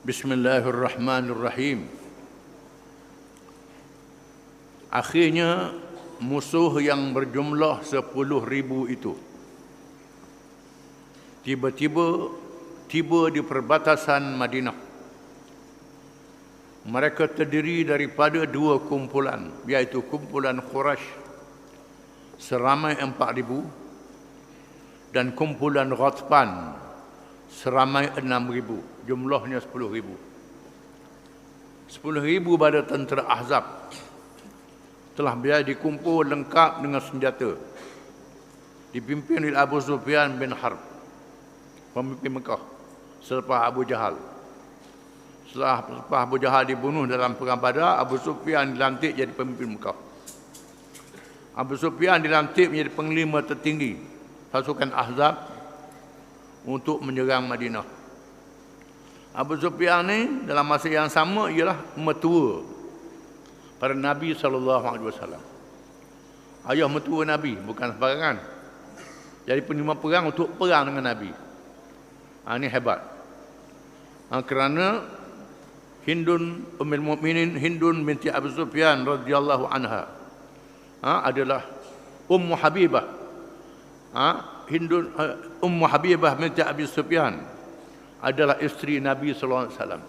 Bismillahirrahmanirrahim. Akhirnya musuh yang berjumlah 10,000 itu tiba-tiba tiba di perbatasan Madinah. Mereka terdiri daripada dua kumpulan, iaitu kumpulan Quraisy seramai 4,000 dan kumpulan Ghatfan seramai 6,000. Jumlahnya 10,000. 10,000 pada tentera Ahzab telah berada dikumpul lengkap dengan senjata, dipimpin oleh Abu Sufyan bin Harb, pemimpin Mekah selepas Abu Jahal. Setelah Abu Jahal dibunuh dalam perang Badar, Abu Sufyan dilantik jadi pemimpin Mekah. Abu Sufyan dilantik menjadi panglima tertinggi pasukan Ahzab untuk menyerang Madinah. Abu Sufyan ni dalam masa yang sama ialah mertua pada Nabi SAW. Ayah mertua Nabi, bukan sembarangan. Jadi penerima perang untuk perang dengan Nabi. Ini hebat. Kerana Hindun Ummul Mukminin Hindun binti Abu Sufyan radhiyallahu anha adalah Ummu Habibah. Ummu Habibah binti Abi Sufyan adalah isteri Nabi sallallahu alaihi wasallam.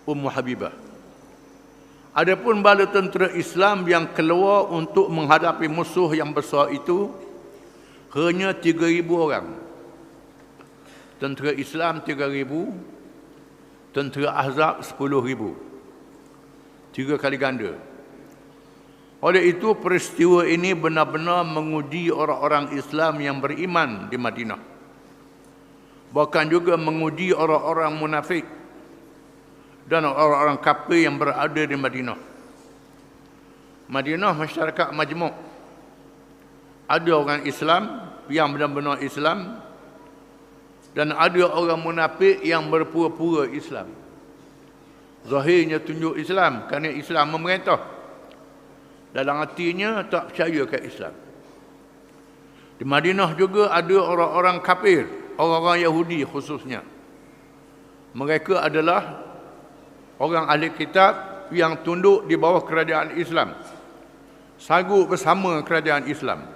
Ummu Habibah. Adapun bala tentera Islam yang keluar untuk menghadapi musuh yang besar itu hanya 3,000 orang. Tentera Islam 3,000, tentera Ahzab 10,000. 3 kali ganda. Oleh itu peristiwa ini benar-benar menguji orang-orang Islam yang beriman di Madinah. Bahkan juga menguji orang-orang munafik dan orang-orang kafir yang berada di Madinah. Madinah masyarakat majmuk. Ada orang Islam yang benar-benar Islam dan ada orang munafik yang berpura-pura Islam. Zahirnya tunjuk Islam kerana Islam memerintah, dalam hatinya tak percaya ke Islam. Di Madinah juga ada orang-orang kafir, orang-orang Yahudi khususnya. Mereka adalah orang ahli kitab yang tunduk di bawah kerajaan Islam, sanggup bersama kerajaan Islam.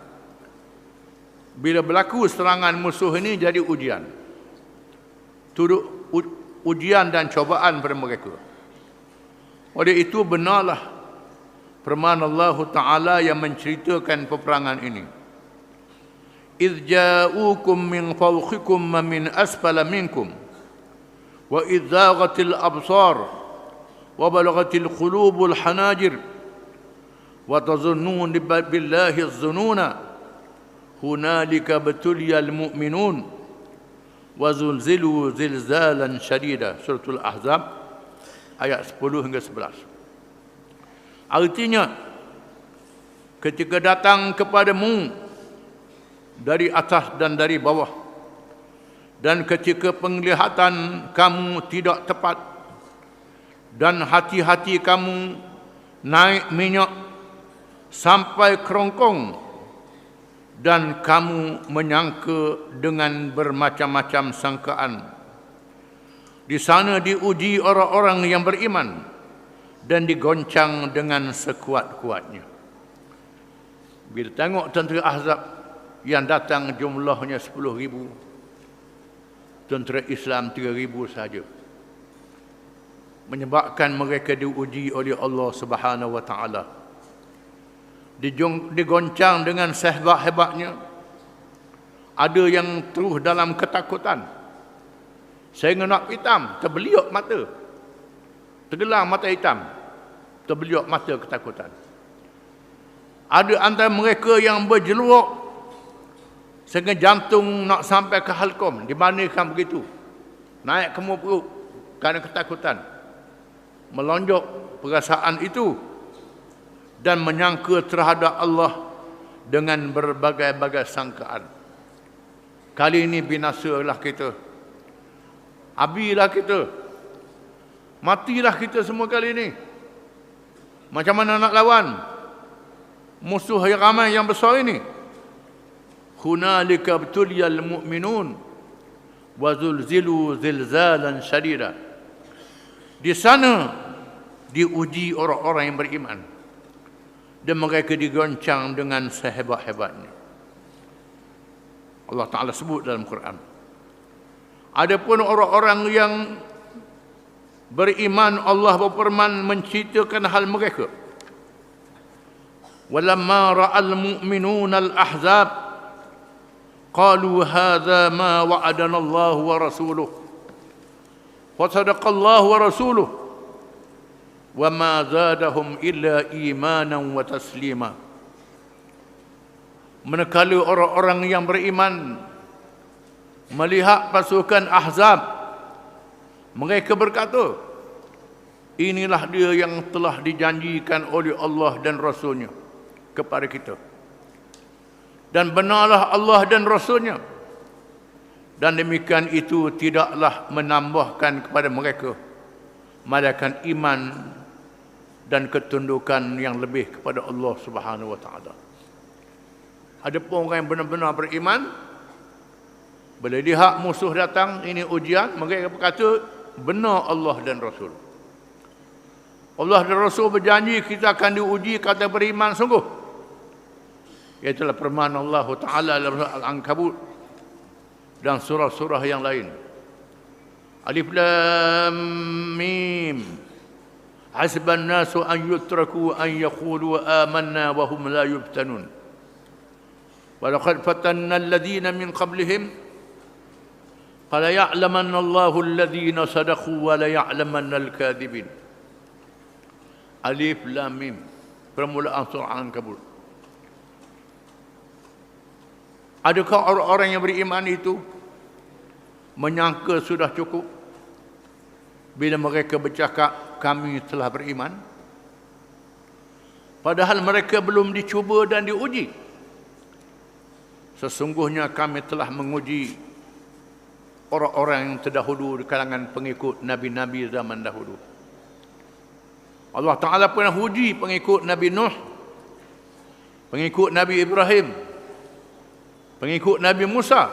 Bila berlaku serangan musuh ini jadi ujian. Turut ujian dan cobaan pada mereka. Oleh itu benarlah firman Allah Ta'ala yang menceritakan peperangan ini. إِذْ جَاءُوكُمْ مِنْ فَوْقِكُمْ وَمِنْ أَسْفَلَ مِنْكُمْ وَإِذْ زَاغَتِ الْأَبْصَارُ وَبَلَغَتِ الْقُلُوبُ الْحَنَاجِرَ وَتَظُنُّونَ بِاللَّهِ الظُّنُونَ هُنَالِكَ ابْتُلِيَ الْمُؤْمِنُونَ وَزُلْزِلُوا زِلْزَالًا شَدِيدًا. Surah Al-Ahzab ayat 10 hingga 11. Artinya, ketika datang kepadamu dari atas dan dari bawah, dan ketika penglihatan kamu tidak tepat, dan hati-hati kamu naik minyak sampai kerongkong, dan kamu menyangka dengan bermacam-macam sangkaan. Di sana diuji orang-orang yang beriman dan digoncang dengan sekuat-kuatnya. Bila tengok tentera Ahzab yang datang jumlahnya 10,000, tentera Islam 3,000 saja, menyebabkan mereka diuji oleh Allah Subhanahu wa taala. Digoncang dengan sehebat-hebatnya. Ada yang terus dalam ketakutan, sehingga nak hitam, terbeliak mata, tergelam mata hitam, terbeliak mata ketakutan. Ada antara mereka yang berjeluak sehingga jantung nak sampai ke halkom, dibandingkan begitu, naik ke muka perut kerana ketakutan. Melonjak perasaan itu dan menyangka terhadap Allah dengan berbagai-bagai sangkaan. Kali ini binasalah kita, habislah kita, matilah kita semua kali ini. Macam mana nak lawan musuh yang ramai yang besar ini? Hunalika btuliyal mu'minun. wa zulzilu zilzalan syadida. Di sana diuji orang-orang yang beriman dan mereka digoncang dengan sehebat-hebatnya. Allah Ta'ala sebut dalam Quran. Adapun orang-orang yang beriman, Allah berfirman menceritakan hal mereka. Walamma ra'al mu'minuna al-ahzab qalu hadha ma wa'adana Allah wa rasuluh wa sadaqa Allah wa rasuluh wa ma zadahum illa imanan wa taslima. Manakala orang-orang yang beriman melihat pasukan Ahzab, mereka berkata, inilah dia yang telah dijanjikan oleh Allah dan Rasulnya kepada kita. Dan benarlah Allah dan Rasulnya. Dan demikian itu tidaklah menambahkan kepada mereka melainkan iman dan ketundukan yang lebih kepada Allah Subhanahu wa taala. Adapun orang yang benar-benar beriman, bila lihat musuh datang, ini ujian, mereka berkata, benar Allah dan Rasul. Allah dan Rasul berjanji kita akan diuji kata beriman sungguh. Iaitulah firman Allah Ta'ala dalam Al-Ankabut dan surah-surah yang lain. Alif Lam Mim. Hasban nasu an yutraku an yaqulu amanna wa hum la yuftanun. Wa laqad fatanna alladhina min qablihim fala ya'lamanna Allahu alladhina sadaqu wa la ya'lamanna al-kadhibin. Alif Lam Mim. Permulaan surah Al-Ankabut. Adakah orang-orang yang beriman itu menyangka sudah cukup bila mereka bercakap kami telah beriman? Padahal mereka belum dicuba dan diuji. Sesungguhnya kami telah menguji orang-orang yang terdahulu di kalangan pengikut Nabi-Nabi zaman dahulu. Allah Ta'ala pernah uji pengikut Nabi Nuh, pengikut Nabi Ibrahim, pengikut Nabi Musa,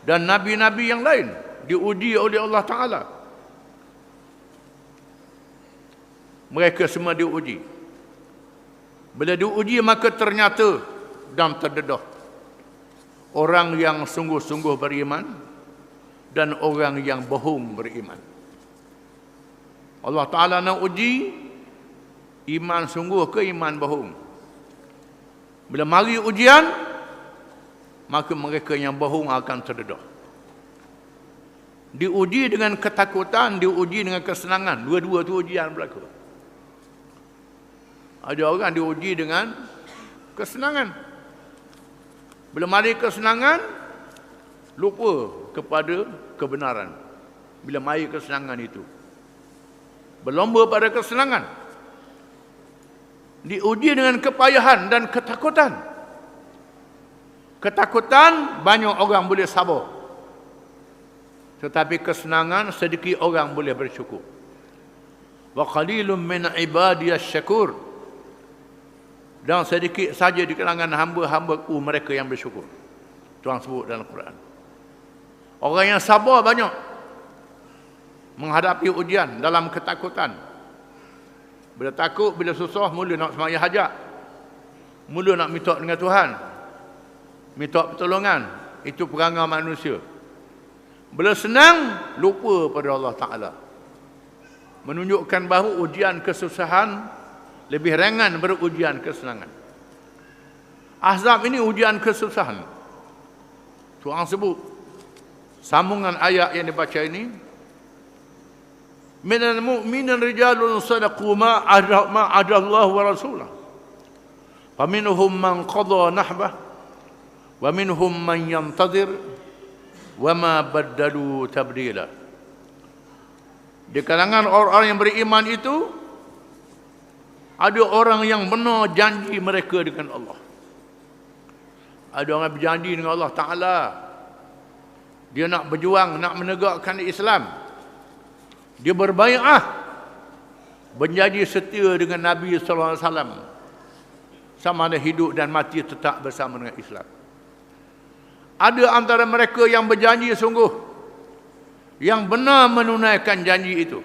dan Nabi-Nabi yang lain diuji oleh Allah Ta'ala. Mereka semua diuji. Bila diuji maka ternyata dan terdedah orang yang sungguh-sungguh beriman dan orang yang bohong beriman. Allah Ta'ala nak uji iman sungguh ke iman bohong. Bila mari ujian, maka mereka yang bohong akan terdedah. Diuji dengan ketakutan, diuji dengan kesenangan. Dua-dua tu ujian berlaku. Ada orang diuji dengan kesenangan. Bila mari kesenangan, lupa kepada kebenaran. Bila mari kesenangan itu, berlomba pada kesenangan. Diuji dengan kepayahan dan ketakutan. Ketakutan banyak orang boleh sabar. Tetapi kesenangan sedikit orang boleh bersyukur. Wa qalilun min ibadiyas syakur. Dan sedikit saja di kalangan hamba-hambaku mereka yang bersyukur. Tuhan sebut dalam Quran. Orang yang sabar banyak menghadapi ujian dalam ketakutan. Bila takut, bila susah, mula nak sembahyang hajat. Mula nak minta dengan Tuhan. Minta pertolongan. Itu perangai manusia. Bila senang, lupa pada Allah Ta'ala. Menunjukkan bahawa ujian kesusahan lebih ringan daripada ujian kesenangan. Ahzab ini ujian kesusahan. Tuhan sebut sambungan ayat yang dibaca ini, minal mu'minin rijalun sadaqu ma adallahu wa rasulah faminhum man qada nahbah wa minhum man yantazir wa ma baddalu tabdila. Di kalangan orang-orang yang beriman itu ada orang yang benar janji mereka dengan Allah. Ada orang berjanji dengan Allah Ta'ala. Dia nak berjuang, nak menegakkan Islam. Dia berbai'ah, berjanji setia dengan Nabi SAW. Sama ada hidup dan mati tetap bersama dengan Islam. Ada antara mereka yang berjanji sungguh, yang benar menunaikan janji itu.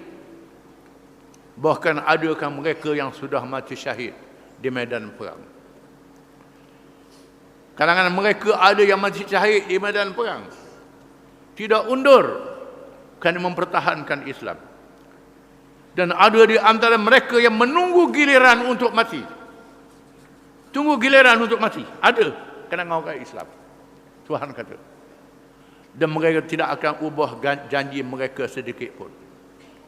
Bahkan adakah mereka yang sudah mati syahid di medan perang. Kalangan mereka ada yang mati syahid di medan perang, tidak undur kerana mempertahankan Islam. Dan ada di antara mereka yang menunggu giliran untuk mati. Tunggu giliran untuk mati. Ada kerana orang Islam. Tuhan kata. Dan mereka tidak akan ubah janji mereka sedikit pun.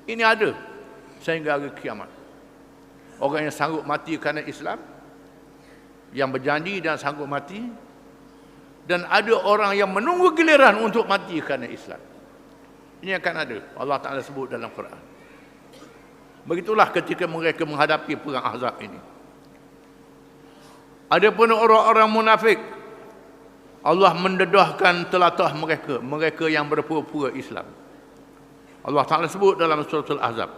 Ini ada sehingga hari kiamat. Orang yang sanggup mati kerana Islam, yang berjanji dan sanggup mati, dan ada orang yang menunggu giliran untuk mati kerana Islam. Ini akan ada. Allah Ta'ala sebut dalam Quran. Begitulah ketika mereka menghadapi perang Ahzab ini. Adapun orang-orang munafik, Allah mendedahkan telatah mereka, mereka yang berpura-pura Islam. Allah Ta'ala sebut dalam surah Al-Ahzab.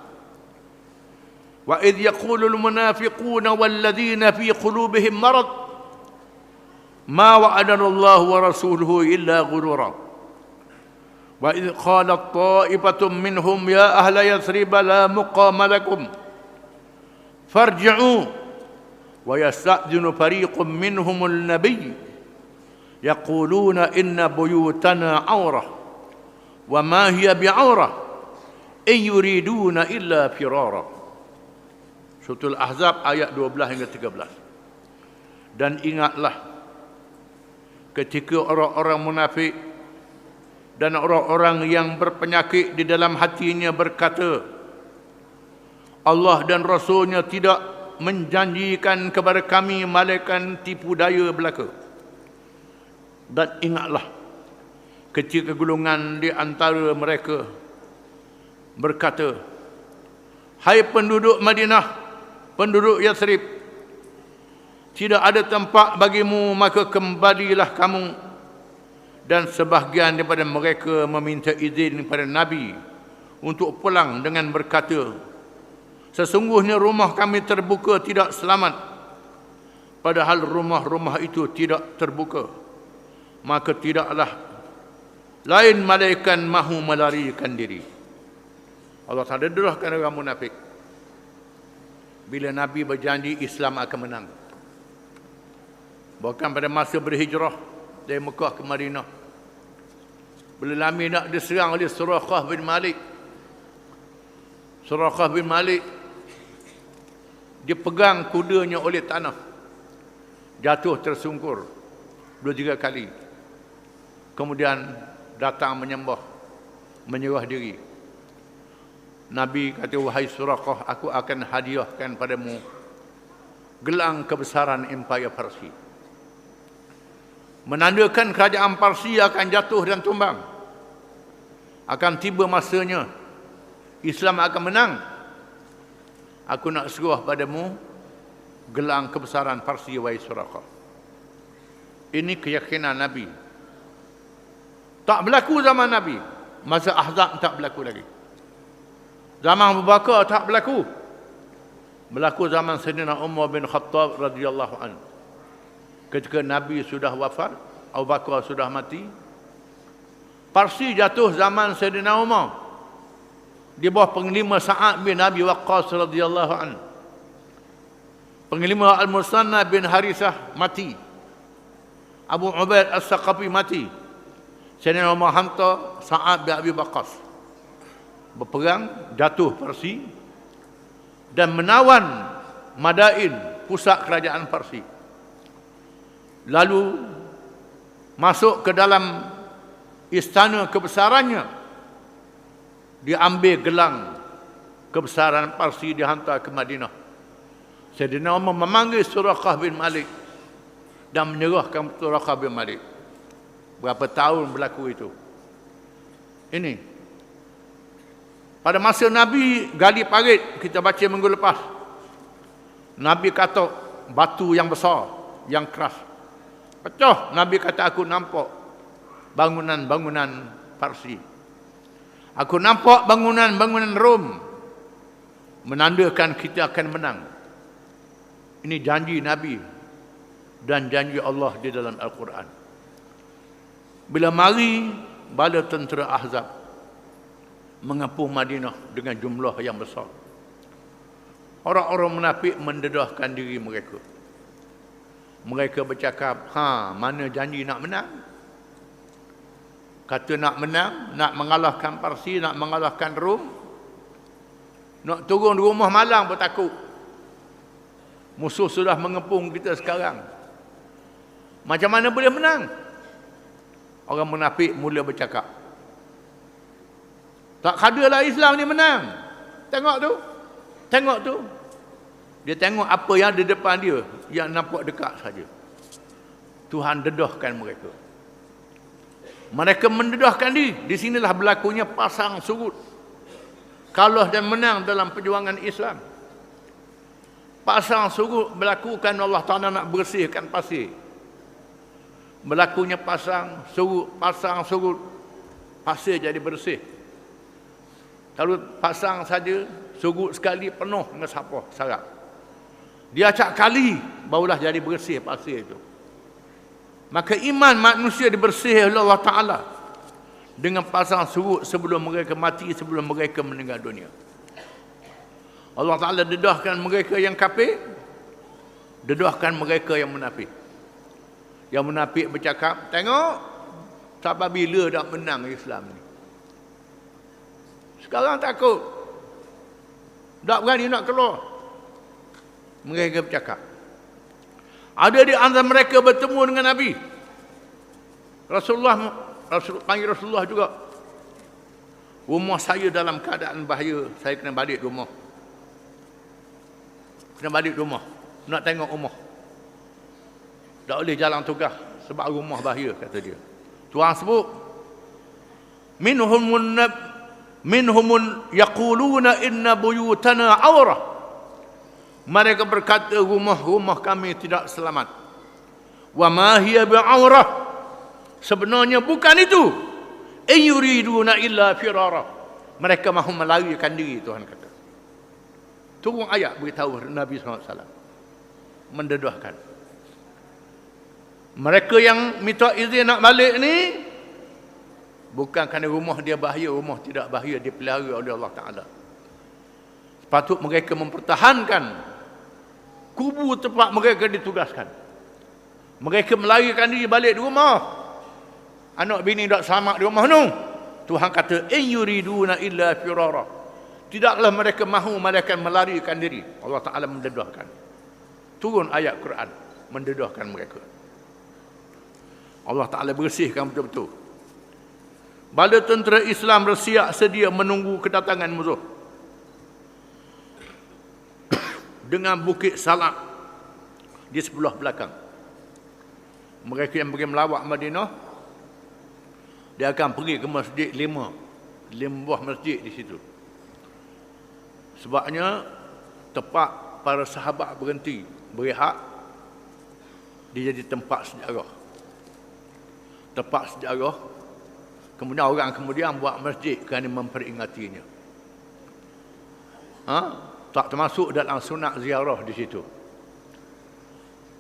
Wa idh yaqulul munafiquna walladzina fi qulubihim marad ma wa'adana Allah wa rasuluhu illa ghurura. Wa idh qalat ta'ifatun minhum ya ahla Yathrib la muqama lakum farji'u wa yasta'dhinu fariqun minhumul nabiy yaquluna inna buyutana 'aurah wa ma hiya bi'aurah in yuriduna illa firara. Surah Al-Ahzab ayat 12 hingga 13. Dan ingatlah ketika orang-orang munafik dan orang-orang yang berpenyakit di dalam hatinya berkata, Allah dan Rasulnya tidak menjanjikan kepada kami malaikat tipu daya belaka. Dan ingatlah ketika golongan di antara mereka berkata, hai penduduk Madinah, penduduk Yathrib, tidak ada tempat bagimu, maka kembalilah kamu. Dan sebahagian daripada mereka meminta izin kepada Nabi untuk pulang dengan berkata, sesungguhnya rumah kami terbuka tidak selamat. Padahal rumah-rumah itu tidak terbuka. Maka tidaklah lain malaikat mahu melarikan diri. Allah Ta'ala dedahkan orang munafik. Bila Nabi berjanji Islam akan menang. Bahkan pada masa berhijrah dari Mekah ke Madinah, bila Nabi nak diserang oleh Suraqah bin Malik, Suraqah bin Malik dipegang kudanya oleh tanah, jatuh tersungkur 2-3 kali. Kemudian datang menyembah, menyerah diri. Nabi kata, wahai Suraqah, aku akan hadiahkan padamu gelang kebesaran Empire Parsi. Menandakan kerajaan Parsi akan jatuh dan tumbang. Akan tiba masanya Islam akan menang. Aku nak seruah padamu gelang kebesaran Parsi, wahai Suraqah. Ini keyakinan Nabi. Tak berlaku zaman Nabi. Masa Ahzab tak berlaku lagi. Zaman Abu Bakar tak berlaku. Berlaku zaman Sayyidina Umar bin Khattab radhiyallahu anhu. Ketika Nabi sudah wafat, Abu Bakar sudah mati, Parsi jatuh zaman Sayyidina Umar di bawah penglima Sa'ad bin Abi Waqqas radhiyallahu anhu. Penglima Al-Musanna bin Harisah mati. Abu Ubaid As-Saqafi mati. Sayyidina Umar hantar Sa'ad bin Abi Waqqas berperang, jatuh Parsi dan menawan Madain, pusat kerajaan Parsi. Lalu masuk ke dalam istana kebesarannya, diambil gelang kebesaran Parsi, dihantar ke Madinah. Sayyidina Umar memanggil Suraqah bin Malik dan menyerahkan Suraqah bin Malik. Berapa tahun berlaku itu? Ini pada masa Nabi gali parit, kita baca minggu lepas, Nabi kata batu yang besar, yang keras pecah. Nabi kata, aku nampak bangunan-bangunan Parsi, aku nampak bangunan-bangunan Rom, menandakan kita akan menang. Ini janji Nabi dan janji Allah di dalam Al-Quran. Bila mari bala tentera Ahzab mengepung Madinah dengan jumlah yang besar, orang-orang munafik mendedahkan diri mereka. Mereka bercakap, mana janji nak menang? Kata nak menang, nak mengalahkan Parsi, nak mengalahkan Rom. Nak turun di rumah malang pun takut. Musuh sudah mengepung kita sekarang. Macam mana boleh menang? Orang munafik mula bercakap, tak kadalah Islam ni menang. Tengok tu. Tengok tu. Dia tengok apa yang ada depan dia, yang nampak dekat saja. Tuhan dedahkan mereka. Mereka mendedahkan diri. Di sinilah berlakunya pasang surut. Kalah dan menang dalam perjuangan Islam. Pasang surut berlakukan Allah Ta'ala nak bersihkan pasir. Berlakunya pasang surut, pasir jadi bersih. Kalau pasang saja, surut sekali penuh dengan sampah, sarap. Dia acak kali, barulah jadi bersih pasir itu. Maka iman manusia dibersih oleh Allah Ta'ala dengan pasang surut sebelum mereka mati, sebelum mereka meninggal dunia. Allah Ta'ala dedahkan mereka yang kafir, dedahkan mereka yang munafik. Yang munafik bercakap, tengok sampai bila dah menang Islam ni. Sekarang takut, tak berani nak keluar. Mereka bercakap. Ada di antara mereka bertemu dengan Nabi. Rasul panggil Rasulullah juga. Rumah saya dalam keadaan bahaya, saya kena balik rumah. Nak tengok rumah. Tak boleh jalan tugas sebab rumah bahaya, kata dia. Tuhan sebut, minhumun yaquluna inna buyutana awrah. Mereka berkata rumah-rumah kami tidak selamat. Wa ma hiya bi'aurah. Sebenarnya bukan itu. In yuriduna illa firara. Mereka mahu melarikan diri, Tuhan kata. Turun ayat beritahu Nabi SAW. Mendedahkan. Mereka yang minta izin nak balik ni, bukan kerana rumah dia bahaya, rumah tidak bahaya, dipelihara oleh Allah Ta'ala. Sepatut mereka mempertahankan kubur tempat mereka ditugaskan. Mereka melarikan diri balik di rumah. Anak bini tak selamat di rumah tu. Tuhan kata, in yuriduna illa firara. Tidaklah mereka mahu melainkan melarikan diri. Allah Ta'ala mendedahkan. Turun ayat Quran mendedahkan mereka. Allah Ta'ala bersihkan betul-betul. Bala tentera Islam bersiap sedia menunggu kedatangan musuh. Dengan bukit Salak di sebelah belakang. Mereka yang pergi melawat Madinah, dia akan pergi ke masjid 5 buah masjid di situ. Sebabnya tempat para sahabat berhenti berehat, dia jadi tempat sejarah. Tempat sejarah. Kemudian orang kemudian buat masjid kerana memperingatinya. Tak termasuk dalam sunat ziarah di situ.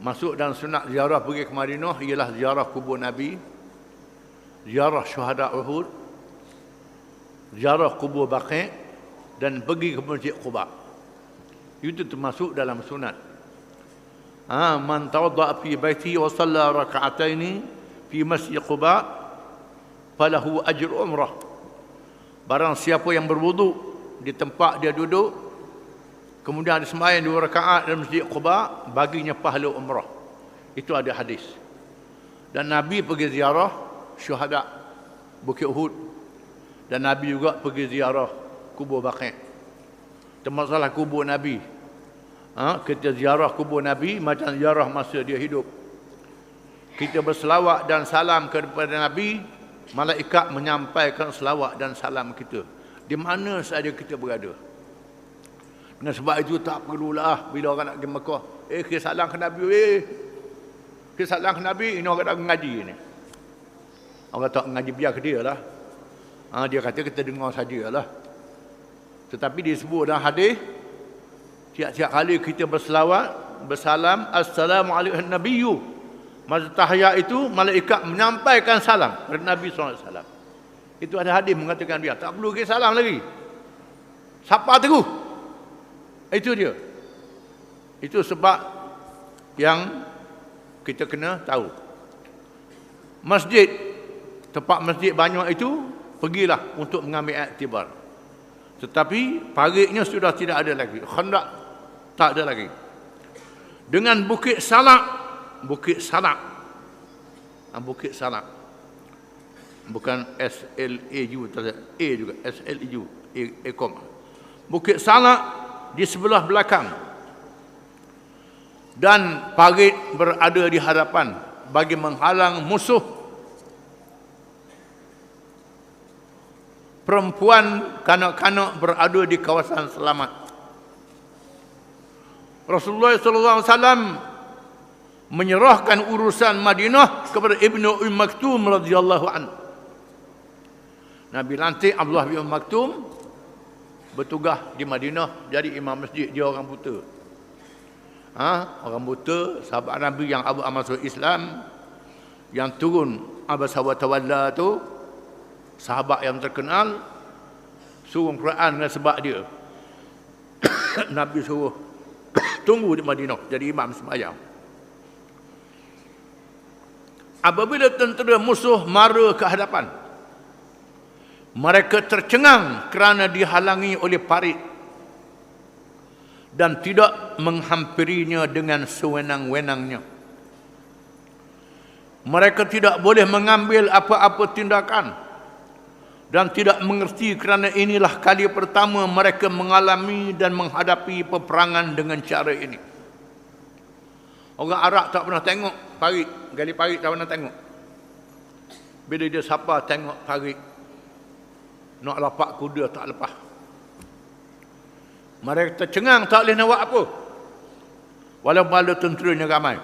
Masuk dalam sunat ziarah pergi ke Madinah ialah ziarah kubur Nabi, ziarah syuhada Uhud, ziarah kubur Baqi' dan pergi ke Masjid Quba. Itu termasuk dalam sunat. Man tawadda'a fi baiti wa shalla raka'ataini fi Masjid Quba falahu ajru umrah. Barang siapa yang berwuduk di tempat dia duduk, kemudian ada sembahyang 2 rakaat dalam Masjid Quba, baginya pahala umrah. Itu ada hadis. Dan Nabi pergi ziarah syuhada Bukit Uhud. Dan Nabi juga pergi ziarah kubur Baqi'. Termasuklah kubur Nabi. Kita ziarah kubur Nabi macam ziarah masa dia hidup. Kita berselawat dan salam kepada Nabi, malaikat menyampaikan selawat dan salam kita di mana saja kita berada. Dengan sebab itu tak perlulah bila orang nak pergi Mekah, kita salam ke Nabi, kita salam ke Nabi, ini orang tak mengaji ni. Orang tak mengaji, biar ke dia lah. Dia kata kita dengar sajalah. Tetapi disebut dalam hadis, tiap-tiap kali kita berselawat, bersalam, Assalamualaikum Nabiyyu, Masa tahiyat itu malaikat menyampaikan salam kepada Nabi SAW. Itu ada hadis mengatakan dia tak perlu ke salam lagi. Sapa terus. Itu dia. Itu sebab yang kita kena tahu. Masjid, tempat masjid banyak itu, pergilah untuk mengambil iktibar. Tetapi paritnya sudah tidak ada lagi. Khandak tak ada lagi. Dengan Bukit Salak, Bukit Salak. Bukit Salak. Bukan SLAU, A juga, SLAU, Ekom. Bukit Salak di sebelah belakang. Dan parit berada di hadapan bagi menghalang musuh. Perempuan, kanak-kanak berada di kawasan selamat. Rasulullah SAW menyerahkan urusan Madinah kepada Ibnu Maktum radhiyallahu anhu. Nabi lantik Abdullah bin Maktum bertugas di Madinah jadi imam masjid. Dia orang buta. Orang buta, sahabat Nabi yang Abu masuk Islam, yang turun Abasa wa Tawalla tu, sahabat yang terkenal, suruh Quran dengan sebab dia. Nabi suruh tunggu di Madinah jadi imam sembahyang. Apabila tentera musuh mara ke hadapan, mereka tercengang kerana dihalangi oleh parit dan tidak menghampirinya dengan sewenang-wenangnya. Mereka tidak boleh mengambil apa-apa tindakan dan tidak mengerti kerana inilah kali pertama mereka mengalami dan menghadapi peperangan dengan cara ini. Orang Arab tak pernah tengok parit, gali parit tak pernah tengok. Bila dia sapa tengok parit, nak lapak kuda tak lepas. Mereka tercengang tak boleh nak buat apa. Walau bala tenteranya ramai.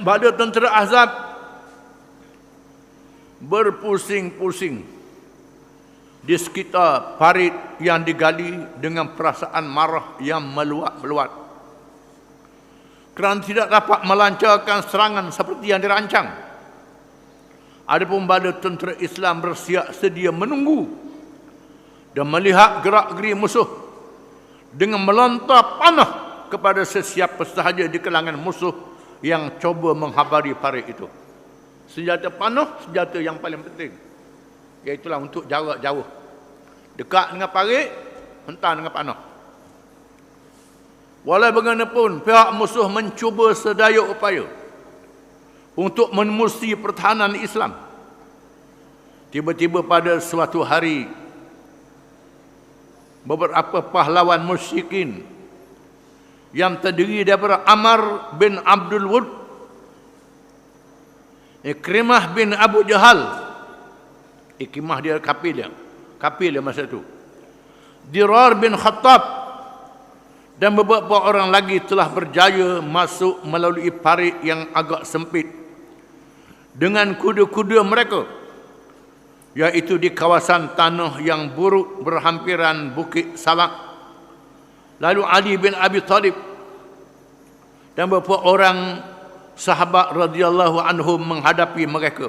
Bala tentera Ahzab berpusing-pusing di sekitar parit yang digali dengan perasaan marah yang meluat-meluat kerana tidak dapat melancarkan serangan seperti yang dirancang. Adapun bala tentera Islam bersiap sedia menunggu dan melihat gerak-geri musuh dengan melontar panah kepada sesiapa sahaja di kalangan musuh yang cuba menghabari parit itu. Senjata panah, senjata yang paling penting, iaitulah untuk jarak jauh. Dekat dengan parit, hentam dengan panah. Walau bagaimanapun, pihak musuh mencuba sedaya upaya untuk menemusi pertahanan Islam. Tiba-tiba pada suatu hari, beberapa pahlawan musyrikin yang terdiri daripada Amr bin Abdul Wud, Ikrimah bin Abu Jahal, Ikrimah dia kafir dia masa itu, Dirar bin Khattab dan beberapa orang lagi telah berjaya masuk melalui parit yang agak sempit dengan kuda-kuda mereka, iaitu di kawasan tanah yang buruk berhampiran Bukit Salak. Lalu Ali bin Abi Talib dan beberapa orang sahabat radhiyallahu anhum menghadapi mereka.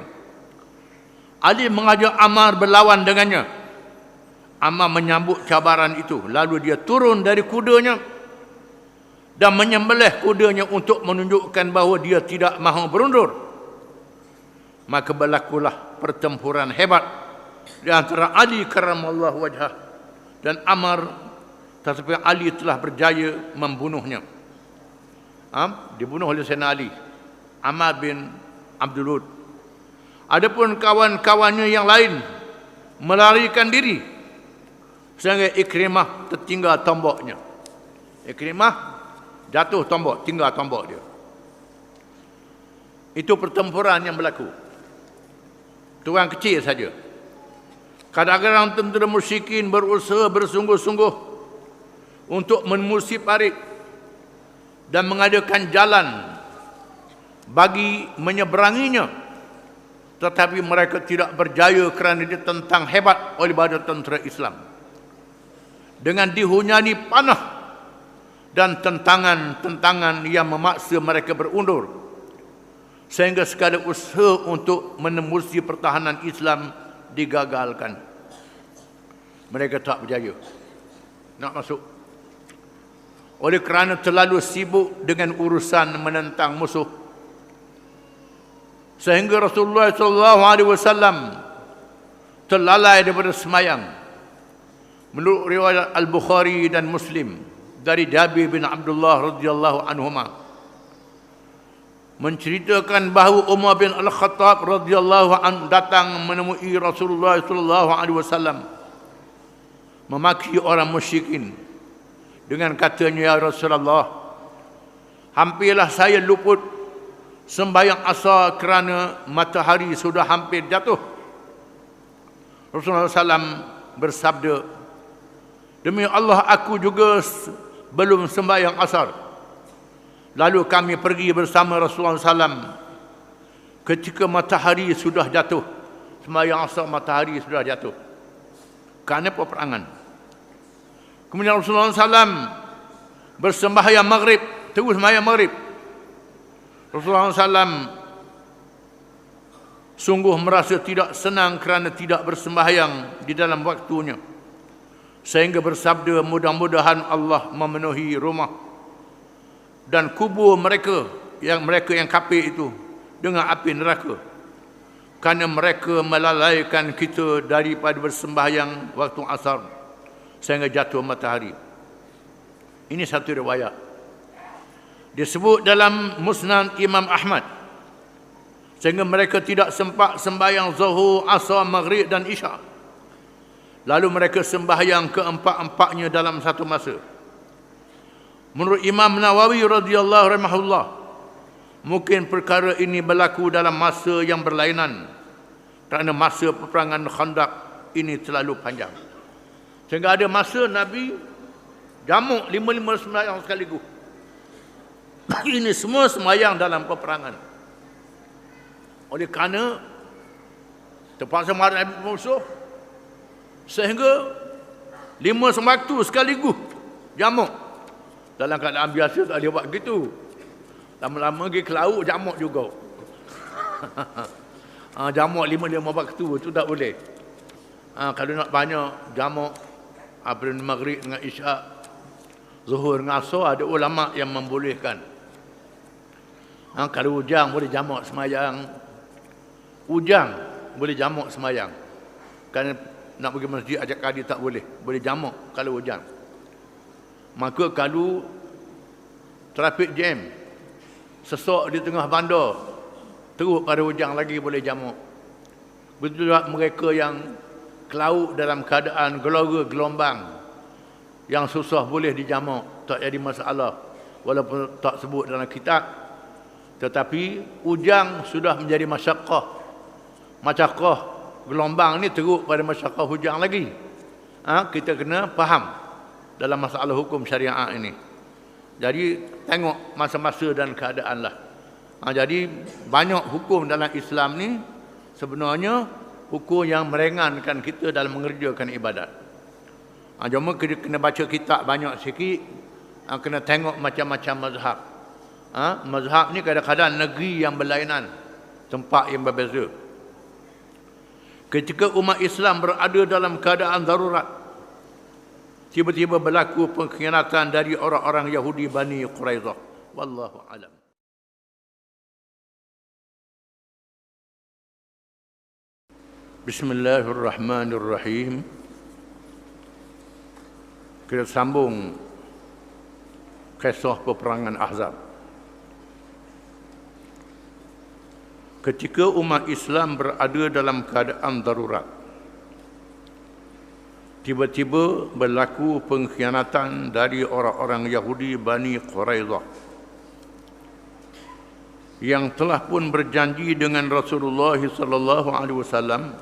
Ali mengajak Ammar berlawan dengannya. Ammar menyambut cabaran itu. Lalu dia turun dari kudanya dan menyembelih kudanya untuk menunjukkan bahawa dia tidak mahu berundur. Maka berlakulah pertempuran hebat di antara Ali karramallahu wajhah dan Ammar, tetapi Ali telah berjaya membunuhnya. Dibunuh oleh Sayyidina Ali, Ammar bin Abdul Wud. Adapun kawan-kawannya yang lain melarikan diri sehingga Ikrimah tertinggal tombaknya. Ikrimah jatuh tombak, tinggal tombak dia. Itu pertempuran yang berlaku. Itu orang kecil saja. Kadang-kadang tentera musyrikin berusaha bersungguh-sungguh untuk menemusi parit dan mengadakan jalan bagi menyeberanginya, tetapi mereka tidak berjaya kerana ditentang hebat oleh bala tentera Islam. Dengan dihunyani panah dan tentangan-tentangan yang memaksa mereka berundur, sehingga segala usaha untuk menembusi pertahanan Islam digagalkan. Mereka tak berjaya nak masuk, oleh kerana terlalu sibuk dengan urusan menentang musuh, sehingga Rasulullah SAW terlalai daripada semayang. Menurut riwayat Al-Bukhari dan Muslim dari Jabir bin Abdullah radhiyallahu anhuma, menceritakan bahawa Umar bin Al-Khattab radhiyallahu anhu datang menemui Rasulullah SAW, memaki orang musyrikin dengan katanya, "Ya Rasulullah, hampirlah saya luput sembahyang asar kerana matahari sudah hampir jatuh." Rasulullah SAW bersabda, "Demi Allah, aku juga belum sembahyang asar." Lalu kami pergi bersama Rasulullah SAW. Ketika matahari sudah jatuh, sembahyang asar matahari sudah jatuh, kerana peperangan. Kemudian Rasulullah SAW bersembahyang maghrib, terus sembahyang maghrib. Rasulullah SAW sungguh merasa tidak senang kerana tidak bersembahyang di dalam waktunya, sehingga bersabda, "Mudah-mudahan Allah memenuhi rumah dan kubur mereka yang kafir itu dengan api neraka, kerana mereka melalaikan kita daripada bersembahyang waktu asar sehingga jatuh matahari." Ini satu riwayat. Disebut dalam Musnad Imam Ahmad, sehingga mereka tidak sempat sembahyang zuhur, asar, maghrib dan isyak. Lalu mereka sembahyang keempat-empatnya dalam satu masa. Menurut Imam Nawawi radhiyallahu rahimahullah, mungkin perkara ini berlaku dalam masa yang berlainan, kerana masa peperangan Khandaq ini terlalu panjang, sehingga ada masa Nabi jamuk 5 sembahyang sekaligus. Ini semua sembahyang dalam peperangan. Oleh kerana terpaksa menghadapi musuh, sehingga 5 sewaktu sekaligus jamuk. Dalam keadaan biasa tak boleh buat begitu. Lama-lama pergi ke laut jamuk juga. Jamuk 5 waktu tu tak boleh. Kalau nak banyak jamuk maghrib dengan isyak, zuhur dengan asar, ada ulama yang membolehkan. Kalau hujang boleh jamuk semayang. Hujang boleh jamuk semayang. Kerana nak pergi masjid ajak kadi tak boleh. Boleh jamuk kalau hujang. Maka kalau trafik jam, sesak di tengah bandar, teruk pada hujang lagi boleh jamuk. Betul juga mereka yang ke laut dalam keadaan gelora gelombang yang susah boleh dijamuk, tak jadi masalah. Walaupun tak sebut dalam kitab, tetapi hujang sudah menjadi masyaqqah. Masyaqqah gelombang ni teruk pada masyaqqah hujang lagi. Kita kena faham dalam masalah hukum syariah ini. Jadi tengok masa-masa dan keadaan lah. Jadi banyak hukum dalam Islam ni sebenarnya hukum yang meringankan kita dalam mengerjakan ibadat. Cuma kena baca kitab banyak sikit, kena tengok macam-macam mazhab. Mazhab ni kadang-kadang negeri yang berlainan, tempat yang berbeza. Ketika umat Islam berada dalam keadaan darurat, tiba-tiba berlaku pengkhianatan dari orang-orang Yahudi Bani Quraidah. Wallahu alam. Bismillahirrahmanirrahim. Kita sambung kisah peperangan Ahzab. Ketika umat Islam berada dalam keadaan darurat, tiba-tiba berlaku pengkhianatan dari orang-orang Yahudi Bani Quraidah yang telah pun berjanji dengan Rasulullah SAW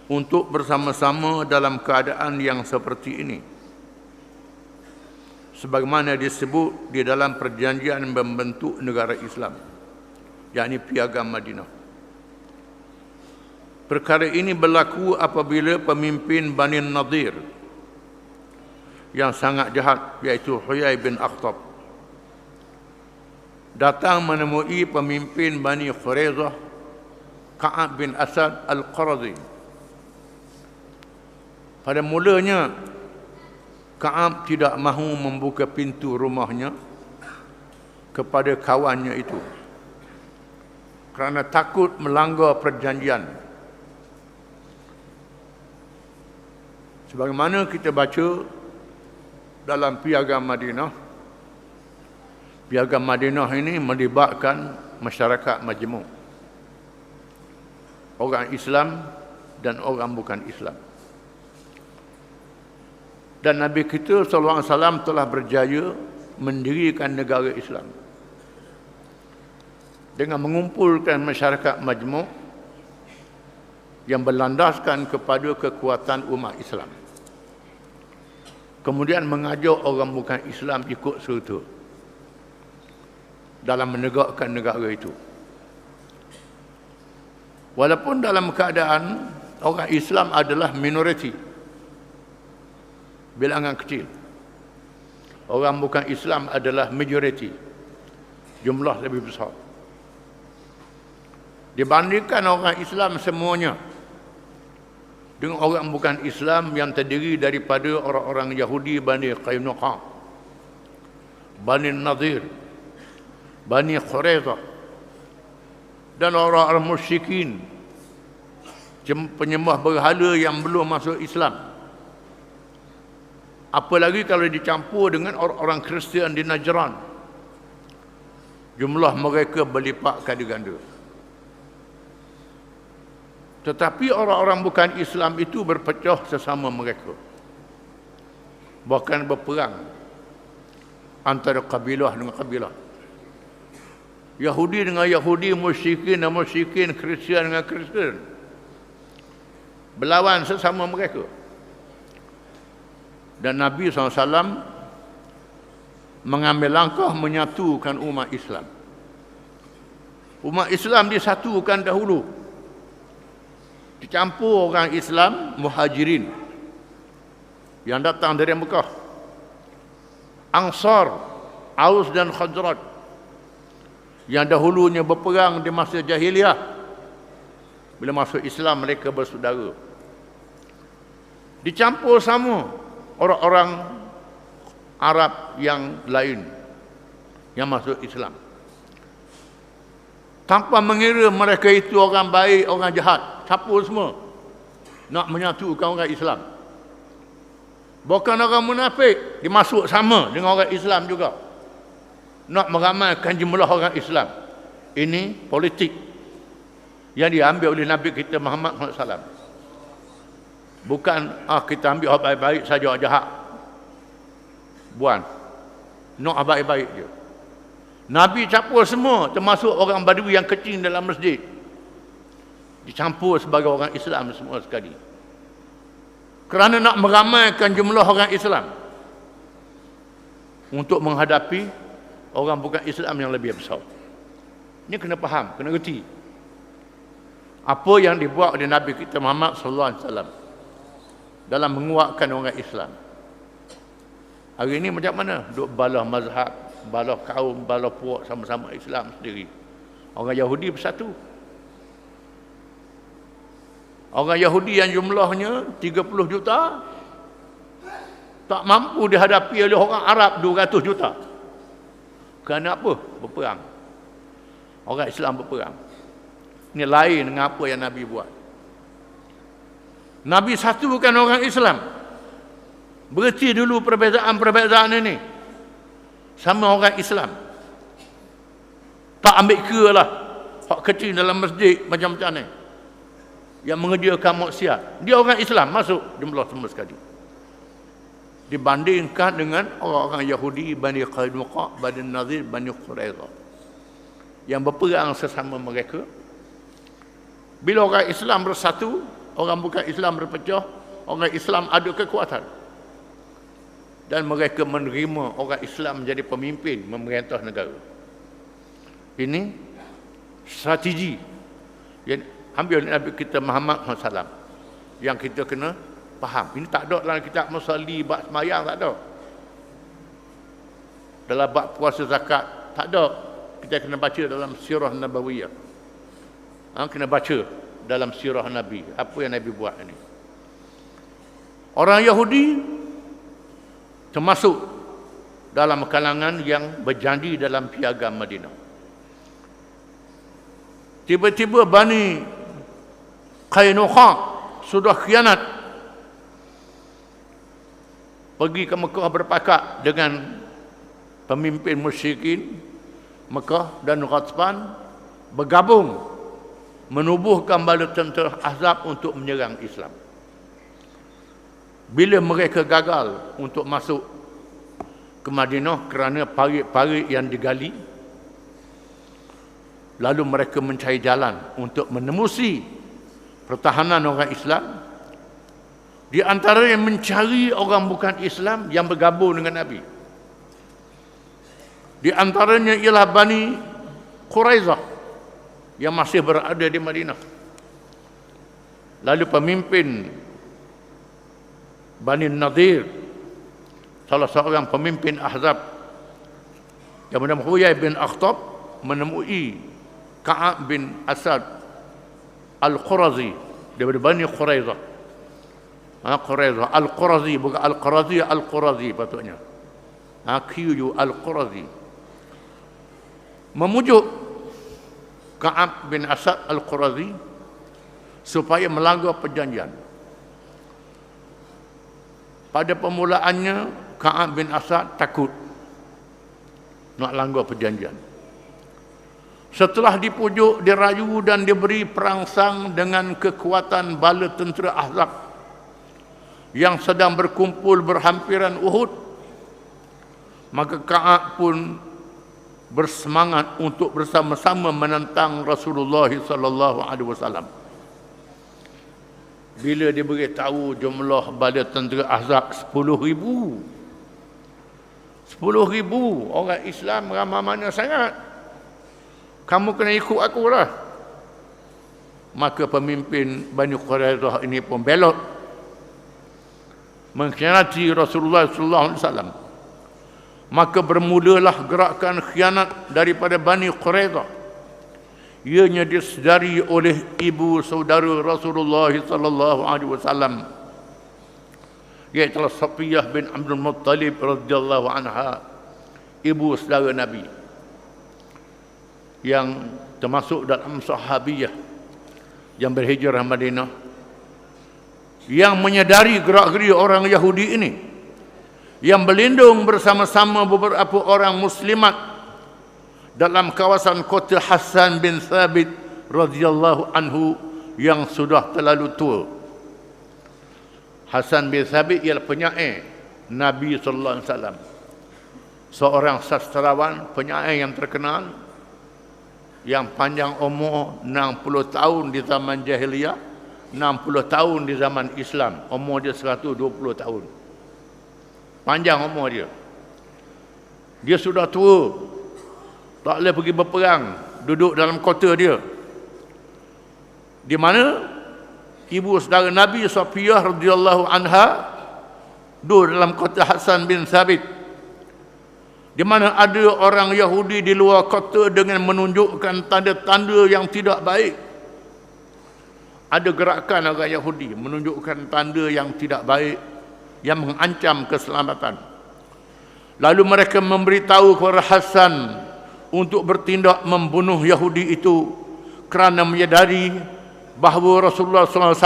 untuk bersama-sama dalam keadaan yang seperti ini, sebagaimana disebut di dalam perjanjian membentuk negara Islam, yakni Piagam Madinah. Perkara ini berlaku apabila pemimpin Bani Nadir yang sangat jahat, iaitu Huyai bin Akhtab, datang menemui pemimpin Bani Quraizah, Ka'ab bin Asad Al-Qarazi. Pada mulanya Ka'ab tidak mahu membuka pintu rumahnya kepada kawannya itu kerana takut melanggar perjanjian. Sebagaimana kita baca dalam Piagam Madinah, Piagam Madinah ini melibatkan masyarakat majmuk, orang Islam dan orang bukan Islam. Dan Nabi kita SAW telah berjaya mendirikan negara Islam dengan mengumpulkan masyarakat majmuk yang berlandaskan kepada kekuatan umat Islam. Kemudian mengajak orang bukan Islam ikut serta dalam menegakkan negara itu. Walaupun dalam keadaan orang Islam adalah minoriti, bilangan kecil, orang bukan Islam adalah majoriti, jumlah lebih besar. Dibandingkan orang Islam semuanya dengan orang bukan Islam yang terdiri daripada orang-orang Yahudi Bani Qainuqa, Bani Nadir, Bani Quraizah, dan orang-orang musyrikin, penyembah berhala yang belum masuk Islam. Apalagi kalau dicampur dengan orang-orang Kristian di Najran, jumlah mereka berlipat kali ganda. Tetapi orang-orang bukan Islam itu berpecah sesama mereka, bahkan berperang antara kabilah dengan kabilah, Yahudi dengan Yahudi, musyrikin dan musyrikin, Kristian dengan Kristian, berlawan sesama mereka. Dan Nabi SAW mengambil langkah menyatukan umat Islam. Umat Islam disatukan dahulu, dicampur orang Islam Muhajirin yang datang dari Mekah, Ansar, Aus dan Khazraj yang dahulunya berperang di masa jahiliah. Bila masuk Islam mereka bersaudara. Dicampur sama orang-orang Arab yang lain yang masuk Islam, tanpa mengira mereka itu orang baik, orang jahat. Campur semua nak menyatukan orang Islam. Bukan orang munafik dimasuk sama dengan orang Islam juga, nak meramaikan jumlah orang Islam. Ini politik yang diambil oleh Nabi kita Muhammad SAW. Bukan kita ambil orang baik-baik saja, orang jahat buan, nak baik-baik je. Nabi campur semua, termasuk orang Badui yang kecil dalam masjid, dicampur sebagai orang Islam semua sekali, kerana nak meramaikan jumlah orang Islam untuk menghadapi orang bukan Islam yang lebih besar. Ini kena faham, kena reti apa yang dibuat oleh Nabi kita Muhammad SAW dalam menguatkan orang Islam. Hari ini macam mana? Duk balah mazhab, balah kaum, balah puak sama-sama Islam sendiri. Orang Yahudi bersatu. Orang Yahudi yang jumlahnya 30 juta tak mampu dihadapi oleh orang Arab 200 juta. Kerana apa? Berperang. Orang Islam berperang. Ini lain dengan apa yang Nabi buat. Nabi satukan orang Islam. Berhenti dulu perbezaan-perbezaan ini. Sama orang Islam. Tak ambil kira lah hak kecil dalam masjid macam-macam ni, yang mengerjakan maksiat. Dia orang Islam masuk jumlah semua sekali. Dibandingkan dengan orang-orang Yahudi Bani Qainuqa, Bani Nadir, Bani Quraizah yang berperang sesama mereka. Bila orang Islam bersatu, orang bukan Islam berpecah, orang Islam ada kekuatan. Dan mereka menerima orang Islam menjadi pemimpin memerintah negara. Ini strategi yang ambil oleh Nabi kita Muhammad SAW yang kita kena faham. Ini tak ada dalam kitab musalli, bab semayang, tak ada. Dalam bab puasa zakat, tak ada. Kita kena baca dalam sirah Nabawiyah. Kena baca dalam sirah Nabi. Apa yang Nabi buat ini. Orang Yahudi termasuk dalam kalangan yang berjanji dalam piagam Madinah. Tiba-tiba Bani Qainuqa sudah khianat. Pergi ke Mekah berpakat dengan pemimpin musyrikin Mekah dan Ghatfan, bergabung menubuhkan bala tentera Ahzab untuk menyerang Islam. Bila mereka gagal untuk masuk ke Madinah kerana parit-parit yang digali, lalu mereka mencari jalan untuk menembusi pertahanan orang Islam. Di antara yang mencari orang bukan Islam yang bergabung dengan Nabi. Di antaranya ialah Bani Quraizah yang masih berada di Madinah. Lalu pemimpin Bani Nadir, salah seorang pemimpin Ahzab yang bernama Huyai bin Akhtab, menemui Ka'ab bin Asad Al-Qurazi daripada Bani Quraizah. Quraizah, Al-Qurazi, bukan Al-Qurazi, Al-Qurazi patutnya. Q Al-Qurazi. Memujuk Ka'ab bin Asad Al-Qurazi supaya melanggar perjanjian. Pada permulaannya Ka'ab bin Asad takut nak langgar perjanjian. Setelah dipujuk, dirayu dan diberi perangsang dengan kekuatan bala tentera Ahzab yang sedang berkumpul berhampiran Uhud, maka Ka'ab pun bersemangat untuk bersama-sama menentang Rasulullah sallallahu alaihi wasallam. Bila dia beritahu jumlah bala tentera Ahzab 10,000. 10,000 orang Islam ramai mana sangat. Kamu kena ikut aku lah. Maka pemimpin Bani Quraizah ini pun belot mengkhianati Rasulullah sallallahu alaihi wasallam. Maka bermulalah gerakan khianat daripada Bani Quraizah. Ianya disedari oleh ibu saudara Rasulullah sallallahu alaihi wasallam, iaitu Safiyah bin Abdul Muttalib radhiyallahu anha, ibu saudara Nabi, yang termasuk dalam sahabiyah yang berhijrah Madinah, yang menyedari gerak-geri orang Yahudi ini, yang berlindung bersama-sama beberapa orang muslimat dalam kawasan kota Hasan bin Thabit radhiyallahu anhu yang sudah terlalu tua. Hasan bin Thabit ialah penyair Nabi sallallahu alaihi wasallam, seorang sastrawan, penyair yang terkenal, yang panjang umur 60 tahun di zaman jahiliyah, 60 tahun di zaman Islam. Umur dia 120 tahun. Panjang umur dia. Dia sudah tua, tak boleh pergi berperang, duduk dalam kota dia, di mana ibu saudara Nabi Safiyah radhiyallahu anha duduk dalam kota Hasan bin Thabit, di mana ada orang Yahudi di luar kota dengan menunjukkan tanda-tanda yang tidak baik. Ada gerakan orang Yahudi menunjukkan tanda yang tidak baik, yang mengancam keselamatan. Lalu mereka memberitahu kepada Hasan untuk bertindak membunuh Yahudi itu kerana menyadari bahawa Rasulullah SAW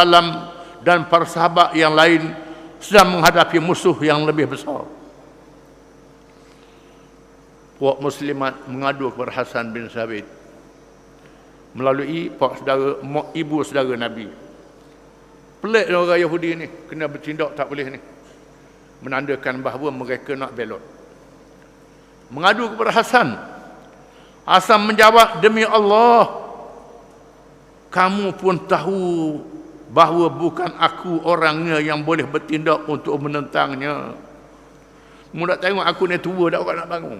dan para sahabat yang lain sedang menghadapi musuh yang lebih besar. Puak muslimat mengadu kepada Hasan bin Thabit melalui puak saudara, ibu saudara Nabi. Pelik orang Yahudi ni, kena bertindak tak boleh ni, menandakan bahawa mereka nak belot. Mengadu kepada Hasan. Hasan menjawab, demi Allah, kamu pun tahu bahawa bukan aku orangnya yang boleh bertindak untuk menentangnya. Kamu nak tengok aku ni tua dah, orang nak bangun.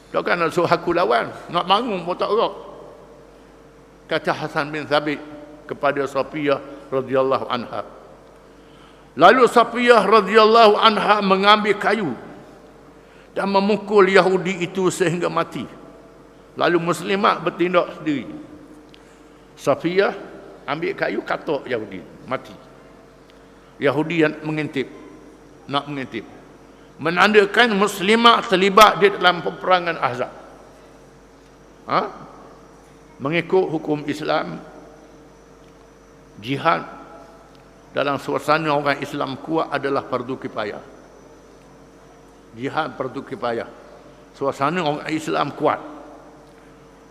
Takkan nak suruh aku lawan, nak bangun pun tak gerak. Kata Hasan bin Thabit kepada Safiyah radhiyallahu anha, Lalu Safiyah radhiyallahu anha mengambil kayu dan memukul Yahudi itu sehingga mati. Lalu Muslimat bertindak sendiri. Safiyah ambil kayu katuk Yahudi, mati. Yahudi yang nak mengintip. Menandakan Muslimat terlibat di dalam peperangan Ahzab. Mengikut hukum Islam, jihad dalam suasana orang Islam kuat adalah fardu kifayah. Jihad fardu kifayah. Suasana orang Islam kuat,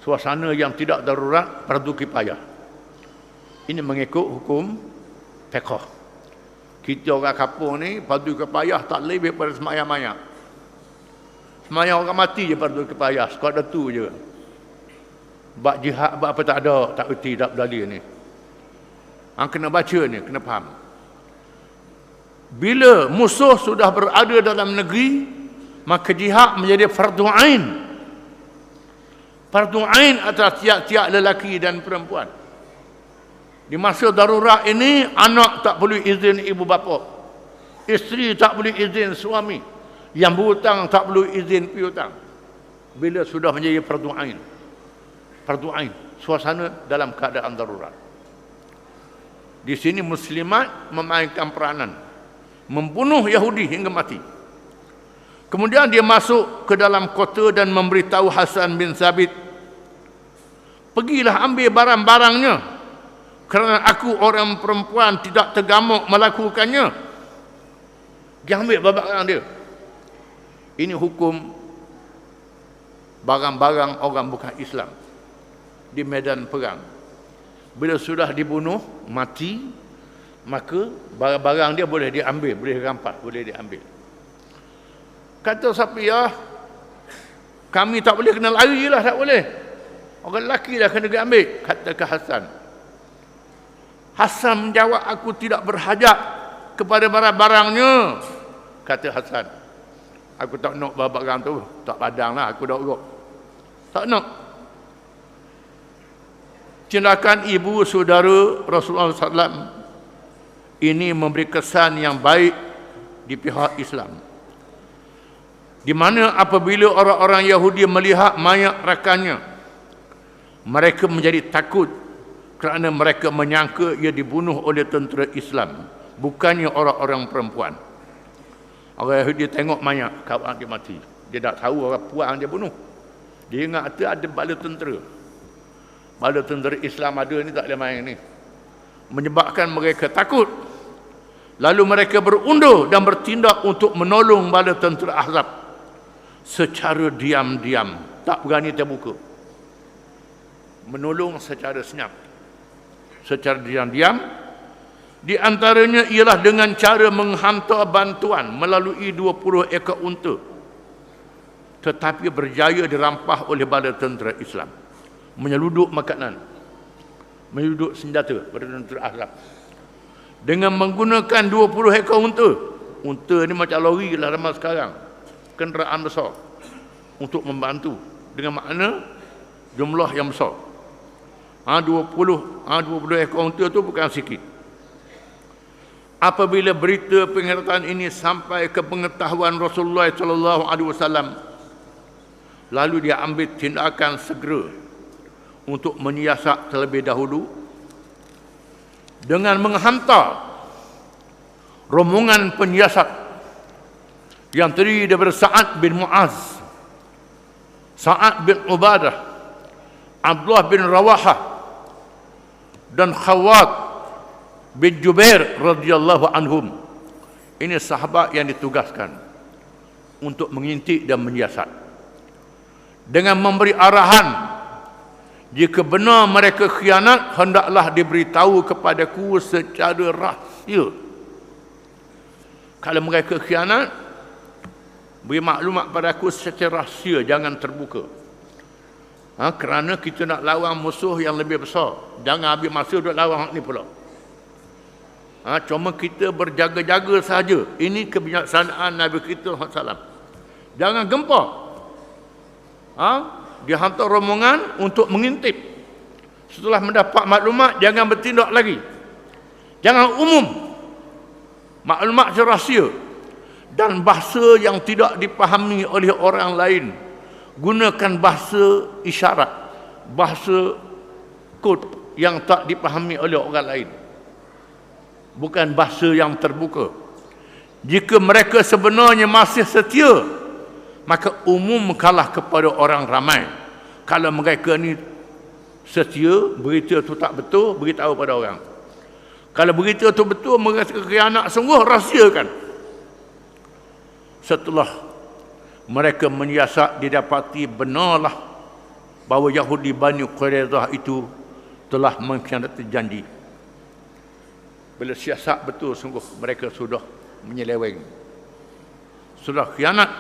suasana yang tidak darurat, fardu kifayah. Ini mengikut hukum fiqh. Kita orang kampung ni fardu kifayah tak lebih pada semayang mayat. Semayang orang mati je fardu kifayah, sekadar tu je. Bab jihad bab apa tak ada, tak erti, tak berdalil ni. Kena baca ni, kena faham. Bila musuh sudah berada dalam negeri, maka jihad menjadi fardu ain. Fardu ain atas tiap-tiap lelaki dan perempuan. Di masa darurat ini, anak tak boleh izin ibu bapa. Isteri tak boleh izin suami. Yang berhutang tak boleh izin piutang. Bila sudah menjadi fardu ain. Fardu ain. Suasana dalam keadaan darurat. Di sini Muslimat memainkan peranan. Membunuh Yahudi hingga mati. Kemudian dia masuk ke dalam kota dan memberitahu Hasan bin Sabit, pergilah ambil barang-barangnya, kerana aku orang perempuan tidak tergamuk melakukannya. Dia ambil barang dia. Ini hukum barang-barang orang bukan Islam di medan perang. Bila sudah dibunuh, mati, maka barang-barang dia boleh diambil, boleh dirampas, boleh diambil. Kata Safiyah, kami tak boleh kena lari lah, tak boleh. Orang lelaki dah kena diambil. Kata ke Hasan. Hasan menjawab, aku tidak berhajat kepada barang-barangnya. Kata Hasan, aku tak nak barang tu, tak padang lah, aku dah urut. Tak nak. Tindakan ibu saudara Rasulullah SAW ini memberi kesan yang baik di pihak Islam, di mana apabila orang-orang Yahudi melihat mayat rakannya, mereka menjadi takut kerana mereka menyangka ia dibunuh oleh tentera Islam, bukannya orang-orang perempuan. Orang Yahudi tengok mayat kawan dia mati, dia tak tahu orang puan dia bunuh. Dia ingat ada bala tentera. Bala tentera Islam ada ni, tak boleh main ni. Menyebabkan mereka takut. Lalu mereka berundur dan bertindak untuk menolong bala tentera Ahzab secara diam-diam, tak berani terbuka. Menolong secara senyap, secara diam-diam. Di antaranya ialah dengan cara menghantar bantuan melalui 20 ekor unta, tetapi berjaya dirampas oleh bala tentera Islam. Menyeluduk makanan, menyeluduk senjata pada tentera Ahzab dengan menggunakan 20 ekor unta. Unta ni macam lori lah zaman sekarang, kenderaan besar untuk membantu, dengan makna jumlah yang besar. 20 ekor unta tu bukan sikit. Apabila berita pengkhianatan ini sampai ke pengetahuan Rasulullah SAW, lalu dia ambil tindakan segera untuk menyiasat terlebih dahulu dengan menghantar rombongan penyiasat yang terdiri daripada Sa'ad bin Mu'az, Sa'ad bin Ubadah, Abdullah bin Rawahah dan Khawwat bin Jubair radhiyallahu anhum. Ini sahabat yang ditugaskan untuk mengintip dan menyiasat, dengan memberi arahan, jika benar mereka khianat, hendaklah diberitahu kepadaku secara rahsia. Kalau mereka khianat, beri maklumat padaku secara rahsia, jangan terbuka. Kerana kita nak lawan musuh yang lebih besar. Jangan habis masa duk lawan ni pula. Cuma kita berjaga-jaga saja. Ini kebijaksanaan Nabi kita SAW. Jangan gempar. Dia hantar rombongan untuk mengintip. Setelah mendapat maklumat, jangan bertindak lagi. Jangan umum maklumat rahsia dan bahasa yang tidak dipahami oleh orang lain. Gunakan bahasa isyarat, bahasa kod yang tak dipahami oleh orang lain, bukan bahasa yang terbuka. Jika mereka sebenarnya masih setia, maka umum kalah kepada orang ramai. Kalau mereka ni setia, berita tu tak betul, beritahu pada orang. Kalau berita tu betul, mereka khianat sungguh, rahsiakan. Setelah mereka menyiasat, didapati benarlah bahawa Yahudi Bani Quraidah itu telah mengkhianati janji. Bila siasat betul, sungguh mereka sudah menyeleweng, sudah khianat.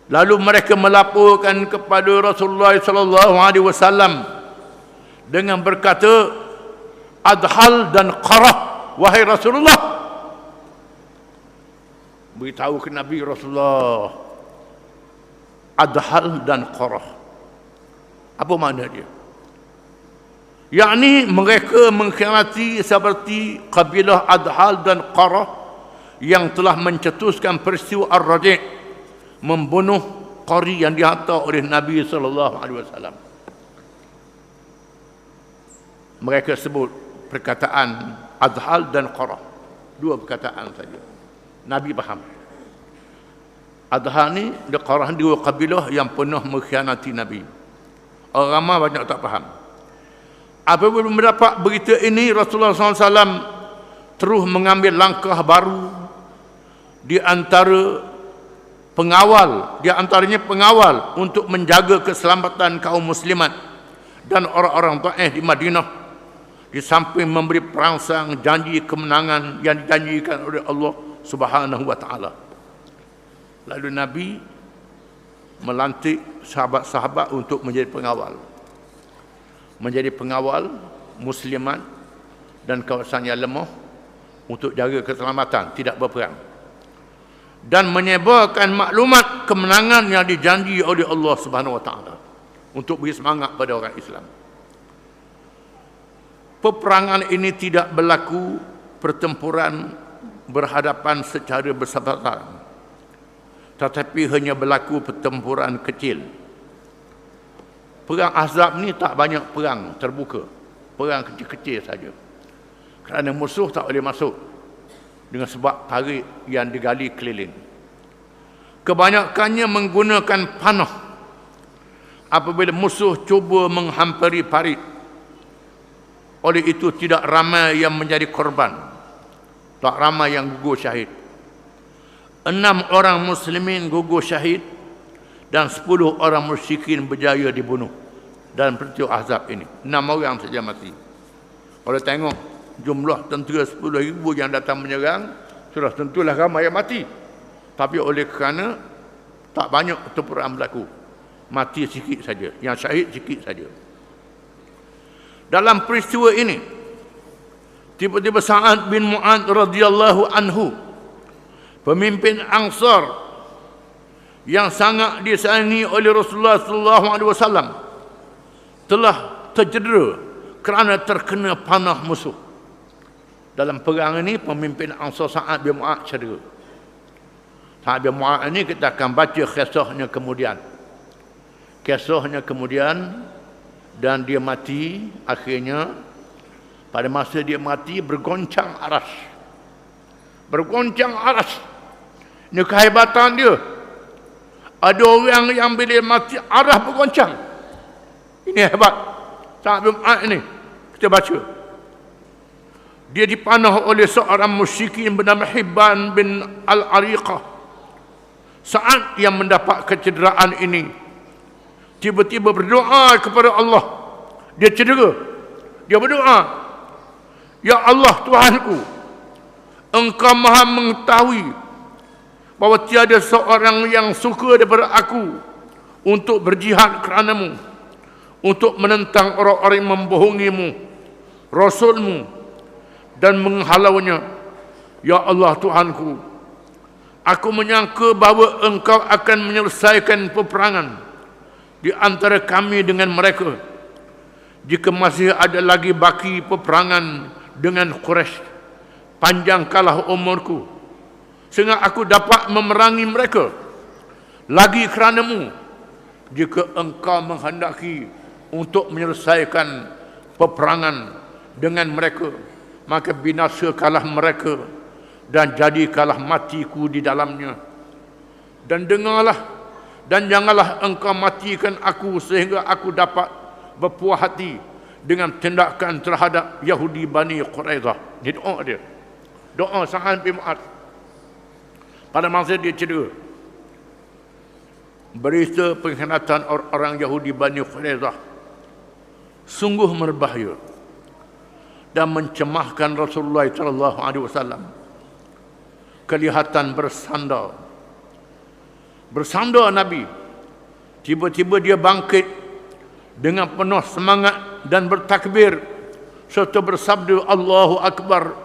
Lalu mereka melaporkan kepada Rasulullah sallallahu alaihi wasallam dengan berkata, Adhal dan Qarah, wahai Rasulullah, beritahu ke Nabi Rasulullah, Adhal dan Qarah. Apa makna dia? Yakni mereka mengkhianati seperti kabilah Adhal dan Qarah yang telah mencetuskan peristiwa Ar-Raji', membunuh qari yang dihantar oleh Nabi sallallahu alaihi wasallam. Mereka sebut perkataan Adhal dan Qarah, dua perkataan saja. Nabi faham. Adhal ni, Qarah ni dua kabilah yang pernah mengkhianati Nabi. Orang ramai banyak tak faham. Apabila mendapat berita ini, Rasulullah SAW terus mengambil langkah baru di antara pengawal, di antaranya pengawal untuk menjaga keselamatan kaum muslimat dan orang-orang Taif di Madinah, di samping memberi perangsang janji kemenangan yang dijanjikan oleh Allah Subhanahu wa ta'ala. Lalu Nabi melantik sahabat-sahabat untuk menjadi pengawal. Menjadi pengawal muslimat dan kawasan yang lemah untuk jaga keselamatan, tidak berperang. Dan menyebarkan maklumat kemenangan yang dijanji oleh Allah Subhanahu wa ta'ala untuk beri semangat pada orang Islam. Peperangan ini tidak berlaku pertempuran berhadapan secara besar-besaran, tetapi hanya berlaku pertempuran kecil. Perang Ahzab ni tak banyak perang terbuka, perang kecil-kecil saja, kerana musuh tak boleh masuk dengan sebab parit yang digali keliling. Kebanyakannya menggunakan panah apabila musuh cuba menghampiri parit. Oleh itu tidak ramai yang menjadi korban, tak ramai yang gugur syahid. 6 orang muslimin gugur syahid dan 10 orang musyrikin berjaya dibunuh dalam peristiwa Ahzab ini. 6 orang saja mati. Kalau tengok jumlah tentera 10,000 yang datang menyerang, sudah tentulah ramai yang mati. Tapi oleh kerana tak banyak pertempuran berlaku, mati sikit saja, yang syahid sikit saja. Dalam peristiwa ini, tiba-tiba Sa'ad bin Mu'adz radhiyallahu anhu, pemimpin Ansar yang sangat disayangi oleh Rasulullah sallallahu alaihi wasallam, telah tercedera kerana terkena panah musuh. Dalam perang ini, pemimpin Ansar Sa'ad bin Mu'adz cedera. Sa'ad bin Mu'adz ini kita akan baca kisahnya kemudian. Kisahnya kemudian, dan dia mati. Akhirnya pada masa dia mati, bergoncang aras. Bergoncang aras. Ini kehebatan dia. Ada orang yang bila mati aras bergoncang. Ini hebat. Sa'ad bin Mu'adz ini, kita baca. Dia dipanah oleh seorang musyrikin bernama Hibban bin Al-Ariqah. Saat yang mendapat kecederaan ini, tiba-tiba berdoa kepada Allah. Dia cedera, dia berdoa, Ya Allah Tuhanku, Engkau maha mengetahui bahawa tiada seorang yang suka daripada aku untuk berjihad kerana-Mu, untuk menentang orang-orang yang membohongi-Mu, Rasul-Mu, dan menghalaunya. Ya Allah Tuhanku, aku menyangka bahawa Engkau akan menyelesaikan peperangan di antara kami dengan mereka, jika masih ada lagi baki peperangan dengan Quraisy. panjangkanlah umurku sehingga aku dapat memerangi mereka lagi kerana-Mu. Jika Engkau menghendaki untuk menyelesaikan peperangan dengan mereka, maka binasakanlah mereka dan jadikanlah matiku di dalamnya. Dan dengarlah dan janganlah Engkau matikan aku sehingga aku dapat berpuas hati dengan tindakan terhadap Yahudi Bani Quraidah. Ini doa dia. Doa Sa'ad bin Mu'adz pada masa dia cedera. Berita pengkhianatan orang Yahudi Bani Quraidah sungguh berbahaya dan mencemahkan Rasulullah sallallahu alaihi wasallam. Kelihatan bersandar Nabi. Tiba-tiba dia bangkit dengan penuh semangat dan bertakbir serta bersabda, Allahu Akbar.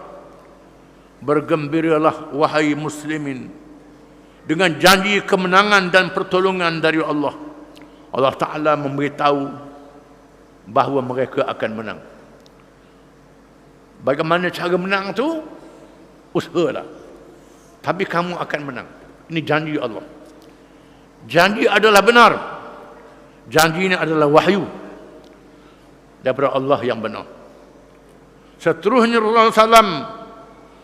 Bergembiralah wahai muslimin dengan janji kemenangan dan pertolongan dari Allah. Allah Ta'ala memberitahu bahawa mereka akan menang. Bagaimana cara menang tu? Usahalah. Tapi kamu akan menang. Ini janji Allah. Janji adalah benar. Janji ini adalah wahyu daripada Allah yang benar. Seterusnya Rasulullah SAW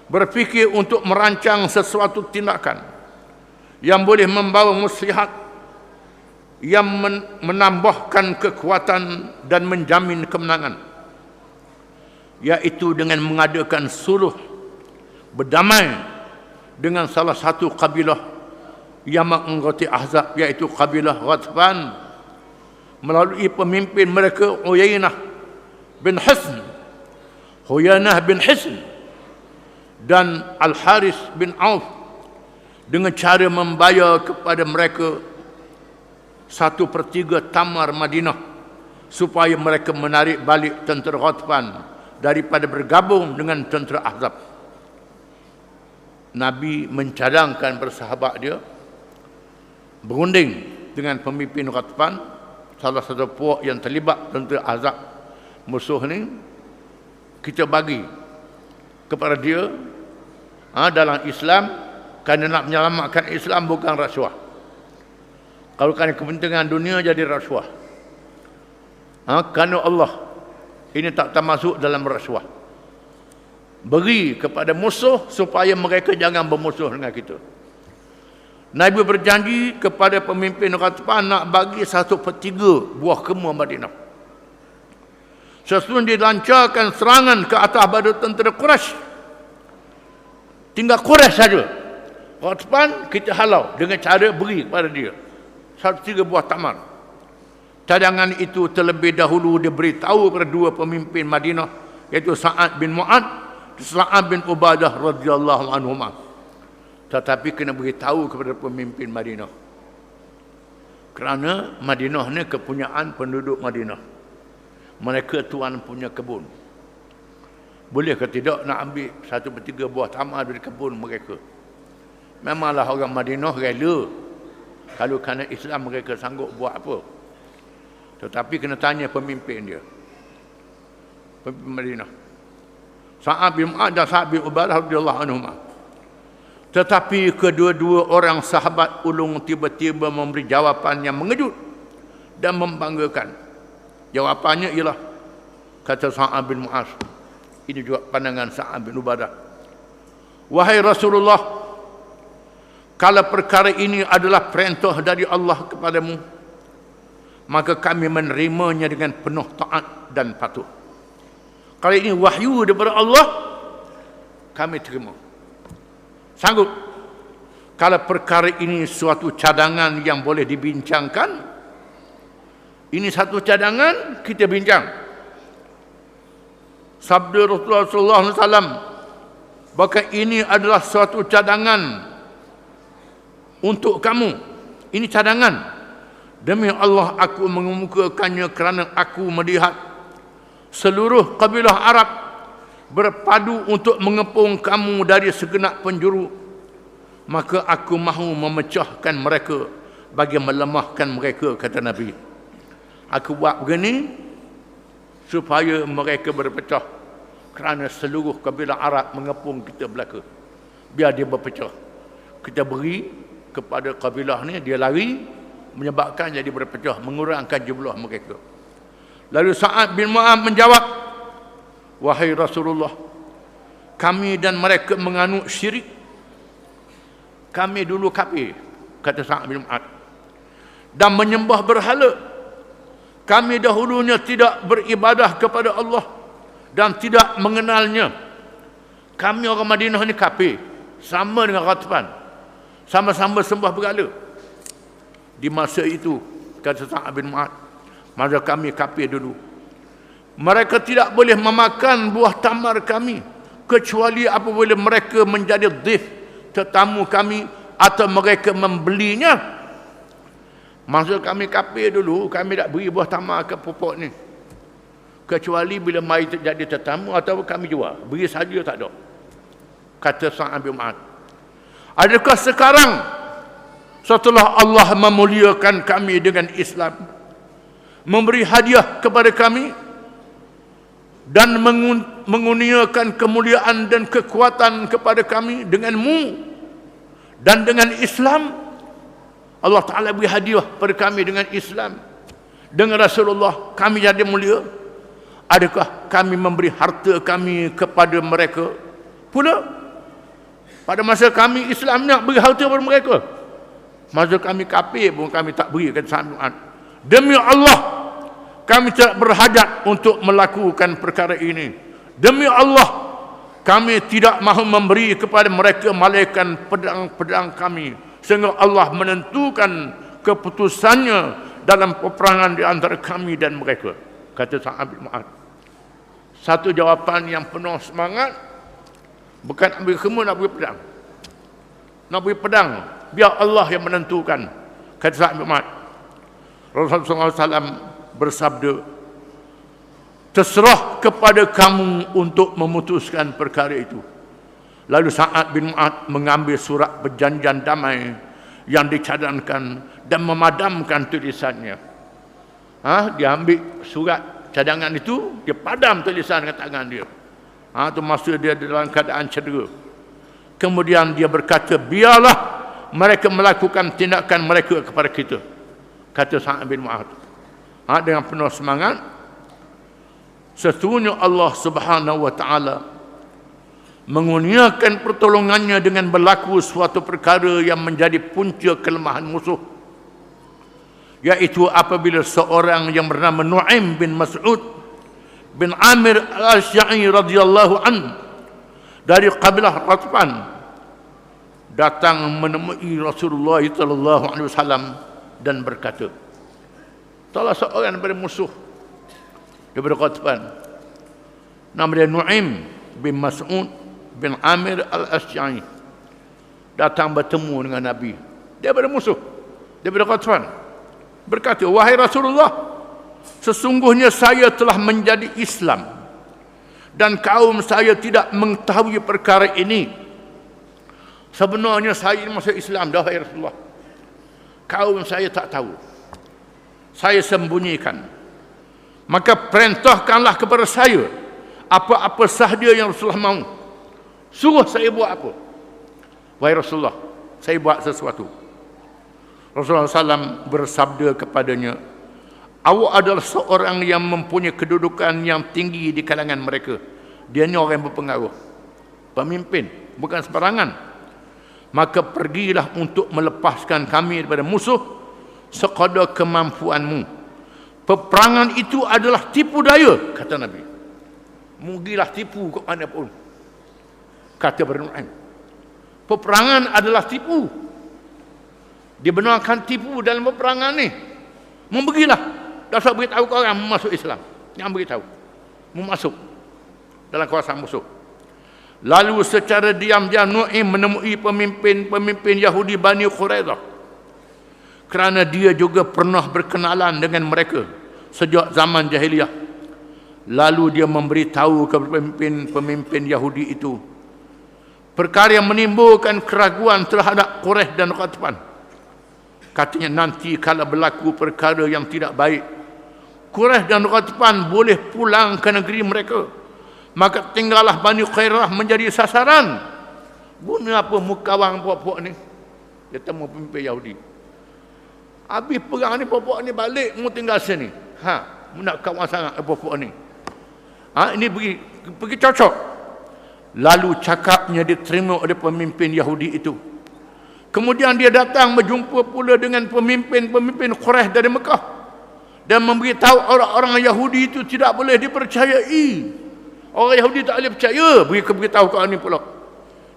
berfikir untuk merancang sesuatu tindakan yang boleh membawa muslihat, yang menambahkan kekuatan dan menjamin kemenangan, yaitu dengan mengadakan suluh berdamai dengan salah satu kabilah yang menganggoti Ahzab, yaitu kabilah Ghatfan, melalui pemimpin mereka Uyainah bin Hisn dan Al-Haris bin Auf, dengan cara membayar kepada mereka 1/3 tamar Madinah supaya mereka menarik balik tentera Ghatfan daripada bergabung dengan tentera Ahzab. Nabi mencadangkan bersahabat dia berunding dengan pemimpin Ghatfan, salah satu puak yang terlibat tentera Ahzab musuh ni. Kita bagi kepada dia dalam Islam, kerana nak menyelamatkan Islam bukan rasuah. Kalau kerana kepentingan dunia jadi rasuah. Kerana Allah, ini tak termasuk dalam rasuah. Beri kepada musuh supaya mereka jangan bermusuh dengan kita. Nabi berjanji kepada pemimpin Ghatfan nak bagi 1/3 buah kemur Madinah. Sesudah dilancarkan serangan ke atas pada tentera Quraisy, tinggal Quraisy saja. Ghatfan kita halau dengan cara beri kepada dia 1/3 buah tamar. Cadangan itu terlebih dahulu diberitahu kepada dua pemimpin Madinah, iaitu Sa'ad bin Mu'adz dan Sa'ad bin Ubadah radhiyallahu anhuma. Tetapi kena beritahu kepada pemimpin Madinah, kerana Madinah ni kepunyaan penduduk Madinah. Mereka tuan punya kebun. Boleh ke tidak nak ambil 1/3 buah tamar dari kebun mereka? Memanglah orang Madinah rela. Kalau kerana Islam mereka sanggup buat apa. Tetapi kena tanya pemimpin dia, pemimpin Madinah, Sa'ad bin Mu'adz dan Sa'ad bin Ubadah radhiyallahu anhuma. Tetapi kedua-dua orang sahabat ulung tiba-tiba memberi jawapan yang mengejut dan membanggakan. Jawapannya ialah, kata Sa'ad bin Mu'adz, ini juga pandangan Sa'ad bin Ubadah, wahai Rasulullah, kalau perkara ini adalah perintah dari Allah kepadamu, maka kami menerimanya dengan penuh taat dan patuh. Kalau ini wahyu daripada Allah, kami terima. Sanggup. Kalau perkara ini suatu cadangan yang boleh dibincangkan, ini satu cadangan kita bincang. Sabda Rasulullah SAW, bahkan ini adalah suatu cadangan untuk kamu. Ini cadangan. Demi Allah aku mengemukakannya kerana aku melihat seluruh kabilah Arab berpadu untuk mengepung kamu dari segenap penjuru. Maka aku mahu memecahkan mereka bagi melemahkan mereka, kata Nabi. Aku buat begini supaya mereka berpecah. kerana seluruh kabilah Arab mengepung kita belaka. Biar dia berpecah. Kita beri kepada kabilah ni, dia lari, menyebabkan jadi berpecah, mengurangkan jumlah mereka. Lalu Sa'ad bin Mu'adz menjawab, wahai Rasulullah, kami dan mereka menganut syirik. Kami dulu kafir, kata Sa'ad bin Mu'adz, dan menyembah berhala. Kami dahulunya tidak beribadah kepada Allah dan tidak mengenalnya. Kami orang Madinah ni kafir, sama dengan Ghatfan, sama-sama sembah berhala. Di masa itu, kata Sa'ad bin Mu'adz, masa kami kafir dulu, mereka tidak boleh memakan buah tamar kami kecuali apabila mereka menjadi dhif, tetamu kami, atau mereka membelinya. Masa kami kafir dulu, kami tak beri buah tamar ke pupuk ni, kecuali bila mari jadi tetamu atau kami jual. Beri saja tak ada. Kata Sa'ad bin Mu'adz, adakah sekarang setelah Allah memuliakan kami dengan Islam, memberi hadiah kepada kami dan menguniakan kemuliaan dan kekuatan kepada kami denganmu dan dengan Islam, Allah Ta'ala beri hadiah pada kami dengan Islam, dengan Rasulullah, kami jadi mulia. Adakah kami memberi harta kami kepada mereka pula? Pada masa kami Islam nak beri harta kepada mereka, masa kami kafir pun kami tak beri, kata Sa'ad bin Mu'adz. Demi Allah, kami tidak berhajat untuk melakukan perkara ini. Demi Allah, kami tidak mahu memberi kepada mereka malaikat pedang-pedang kami, sehingga Allah menentukan keputusannya dalam peperangan di antara kami dan mereka, kata Sa'ad bin Mu'adz. Satu jawapan yang penuh semangat, bukan ambil khemah nak beri pedang. Nak beri pedang, biar Allah yang menentukan, kata Sa'ad bin Mu'adz. Rasulullah SAW bersabda, terserah kepada kamu untuk memutuskan perkara itu. Lalu Sa'ad bin Mu'adz mengambil surat perjanjian damai yang dicadangkan dan memadamkan tulisannya. Dia ambil surat cadangan itu, dia padam tulisan dengan tangan dia. Itu masa dia dalam keadaan cedera. Kemudian dia berkata, biarlah mereka melakukan tindakan mereka kepada kita, kata Sa'ad bin Mu'adz. Dengan penuh semangat, sesungguhnya Allah Subhanahu wa Ta'ala mengurniakan pertolongannya dengan berlaku suatu perkara yang menjadi punca kelemahan musuh, yaitu apabila seorang yang bernama Nu'aim bin Mas'ud bin Amir al-Ashja'i radhiyallahu anhu dari kabilah Ghatfan datang menemui Rasulullah sallallahu alaihi wasallam dan berkata, salah seorang daripada musuh daripada Ghatfan, nama dia Nu'aim bin Mas'ud bin Amir al-Ashja'i, datang bertemu dengan Nabi. Dia daripada musuh daripada Ghatfan, berkata, wahai Rasulullah, sesungguhnya saya telah menjadi Islam dan kaum saya tidak mengetahui perkara ini. Sebenarnya saya masuk Islam dah, wahai Rasulullah, kaum saya tak tahu, saya sembunyikan. Maka perintahkanlah kepada saya apa-apa sahaja yang Rasulullah mahu. Suruh saya buat apa, wahai Rasulullah, saya buat sesuatu. Rasulullah SAW bersabda kepadanya, awak adalah seorang yang mempunyai kedudukan yang tinggi di kalangan mereka. Dia ni orang yang berpengaruh, pemimpin, bukan sembarangan. Maka pergilah untuk melepaskan kami daripada musuh sekadar kemampuanmu. Peperangan itu adalah tipu daya, kata Nabi. Mugilah tipu ke mana pun, kata Nu'aim. Peperangan adalah tipu. Dia benarkan tipu dalam peperangan ni. Memberilah, dasar beritahu ke orang masuk Islam. Yang beritahu, masuk dalam kawasan musuh. Lalu secara diam-diam Nu'aim menemui pemimpin Yahudi Bani Quraidah, kerana dia juga pernah berkenalan dengan mereka sejak zaman jahiliyah. Lalu dia memberitahu kepada pemimpin Yahudi itu perkara yang menimbulkan keraguan terhadap Quraisy dan Ghatfan. Katanya, nanti kalau berlaku perkara yang tidak baik, Quraisy dan Ghatfan boleh pulang ke negeri mereka. Maka tinggallah Bani Quraizah menjadi sasaran. Guna apa mukawang puak-puak ni? Dia temu pemimpin Yahudi. Habis perang ni, puak-puak ni balik, mu tinggal sini. Mu nak kawan sangat puak-puak ni. Ini pergi cocok. Lalu cakapnya diterima oleh pemimpin Yahudi itu. Kemudian dia datang berjumpa pula dengan pemimpin-pemimpin Quraisy dari Mekah dan memberitahu orang-orang Yahudi itu tidak boleh dipercayai. Orang Yahudi tak boleh percaya, beritahu kau ni pula.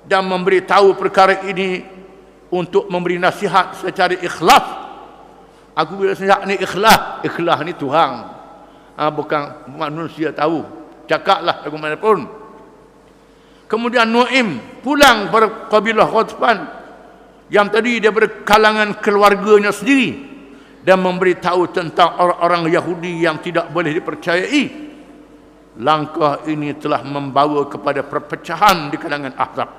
Dan memberitahu perkara ini untuk memberi nasihat secara ikhlas. Aku bila nasihat ni ikhlas. Ikhlas ni Tuhan. Bukan manusia tahu. Cakaplah lagu mana pun. Kemudian Nuaim pulang pada kabilah Ghatfan yang tadi dia berkalangan keluarganya sendiri dan memberitahu tentang orang-orang Yahudi yang tidak boleh dipercayai. Langkah ini telah membawa kepada perpecahan di kalangan Ahzab,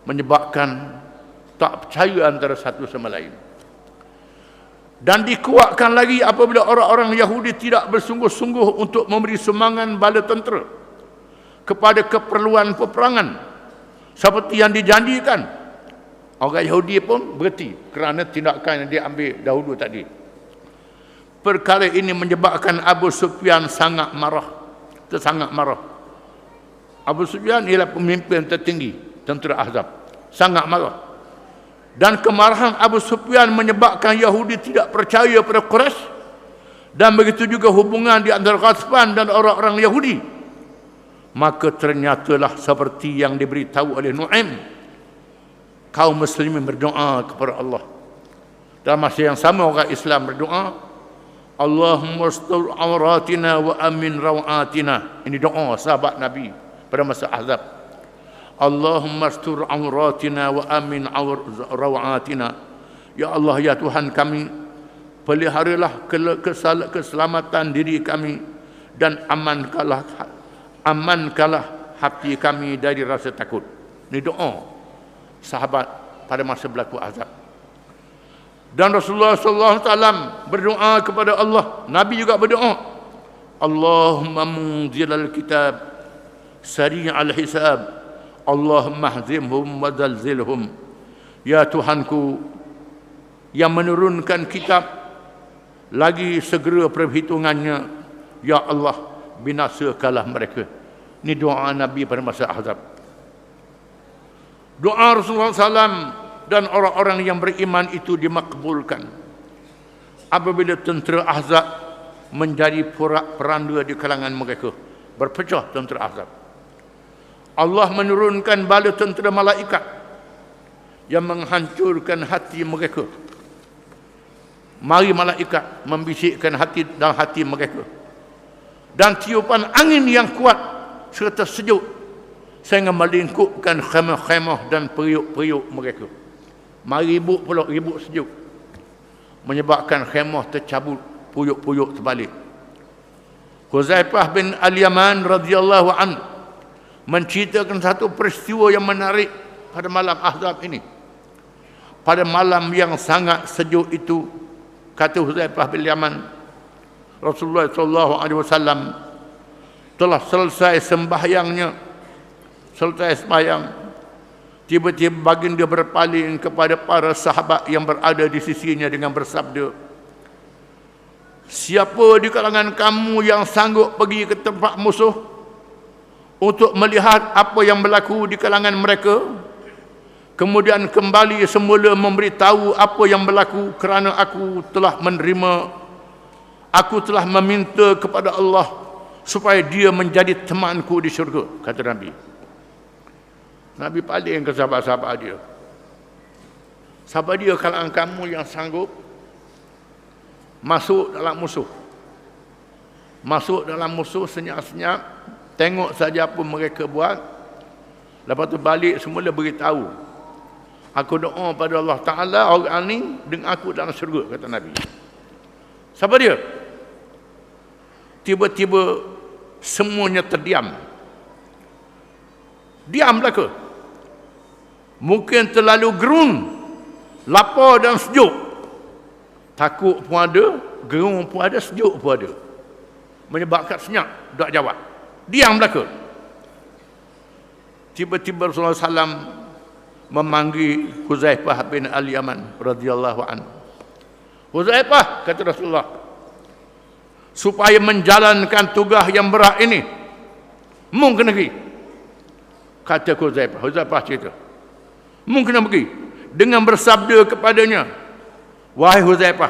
menyebabkan tak percaya antara satu sama lain. Dan dikuatkan lagi apabila orang-orang Yahudi tidak bersungguh-sungguh untuk memberi sumbangan bala tentera kepada keperluan peperangan seperti yang dijanjikan. Orang Yahudi pun berhenti kerana tindakan yang dia ambil dahulu tadi. Perkara ini menyebabkan Abu Sufyan sangat marah. Abu Sufyan ialah pemimpin tertinggi tentera Ahzab. Sangat marah. Dan kemarahan Abu Sufyan menyebabkan Yahudi tidak percaya pada Quraisy, dan begitu juga hubungan di antara Ghatfan dan orang-orang Yahudi. Maka ternyatalah seperti yang diberitahu oleh Nuaim, kaum muslimin berdoa kepada Allah. Dalam masa yang sama orang Islam berdoa, Allahumma astur awratina wa amin rawatina. Ini doa sahabat Nabi pada masa Ahzab. Allahumma astur awratina wa amin rawatina. Ya Allah, ya Tuhan kami, peliharalah keselamatan diri kami dan amankanlah hati kami dari rasa takut. Ini doa sahabat pada masa berlaku Ahzab. Dan Rasulullah sallallahu alaihi wasallam berdoa kepada Allah. Nabi juga berdoa, Allahumma munzilal kitab sari'al hisab, Allahumma hzimhum wa zalzilhum. Ya Tuhanku yang menurunkan kitab, lagi segera perhitungannya, ya Allah, binasakanlah mereka. Ini doa Nabi pada masa Ahzab. Doa Rasulullah SAW dan orang-orang yang beriman itu dimakbulkan apabila tentera Ahzab menjadi porak-poranda di kalangan mereka. Berpecah tentera Ahzab. Allah menurunkan bala tentera malaikat yang menghancurkan hati mereka. Mari malaikat membisikkan hati dan hati mereka. Dan tiupan angin yang kuat serta sejuk sehingga melingkupkan khemah-khemah dan periuk-periuk mereka. Mari ribut pula, ribut sejuk, menyebabkan khemah tercabut, puyuk-puyuk terbalik. Huzaifah bin Al-Yaman radhiyallahu an menceritakan satu peristiwa yang menarik pada malam Ahzab ini. Pada malam yang sangat sejuk itu, kata Huzaifah bin Yaman, Rasulullah sallallahu alaihi wasallam telah selesai sembahyangnya. Selesai sembahyang, tiba-tiba baginda berpaling kepada para sahabat yang berada di sisinya dengan bersabda, siapa di kalangan kamu yang sanggup pergi ke tempat musuh untuk melihat apa yang berlaku di kalangan mereka, kemudian kembali semula memberitahu apa yang berlaku, kerana aku telah meminta kepada Allah supaya dia menjadi temanku di syurga, kata Nabi. Nabi paling ke sahabat-sahabat dia. Sahabat dia, kalangan kamu yang sanggup masuk dalam musuh. Masuk dalam musuh senyap-senyap, tengok saja apa mereka buat, lepas tu balik semula beritahu, aku doa pada Allah Ta'ala orang ni dengan aku dalam syurga, kata Nabi. Siapa dia? Tiba-tiba semuanya terdiam. Diam belaka. Mungkin terlalu gerun, lapar dan sejuk. Takut pun ada, gerun pun ada, sejuk pun ada. Menyebabkan senyap, tak jawab. Diam belaka. tiba-tiba Rasulullah SAW memanggil Huzaifah bin Al-Yaman radhiyallahu anhu. Huzaifah, kata Rasulullah, supaya menjalankan tugas yang berat ini, mungkin pergi. Kata Huzaifah cerita, mungkin pergi dengan bersabda kepadanya, wahai Huzaifah,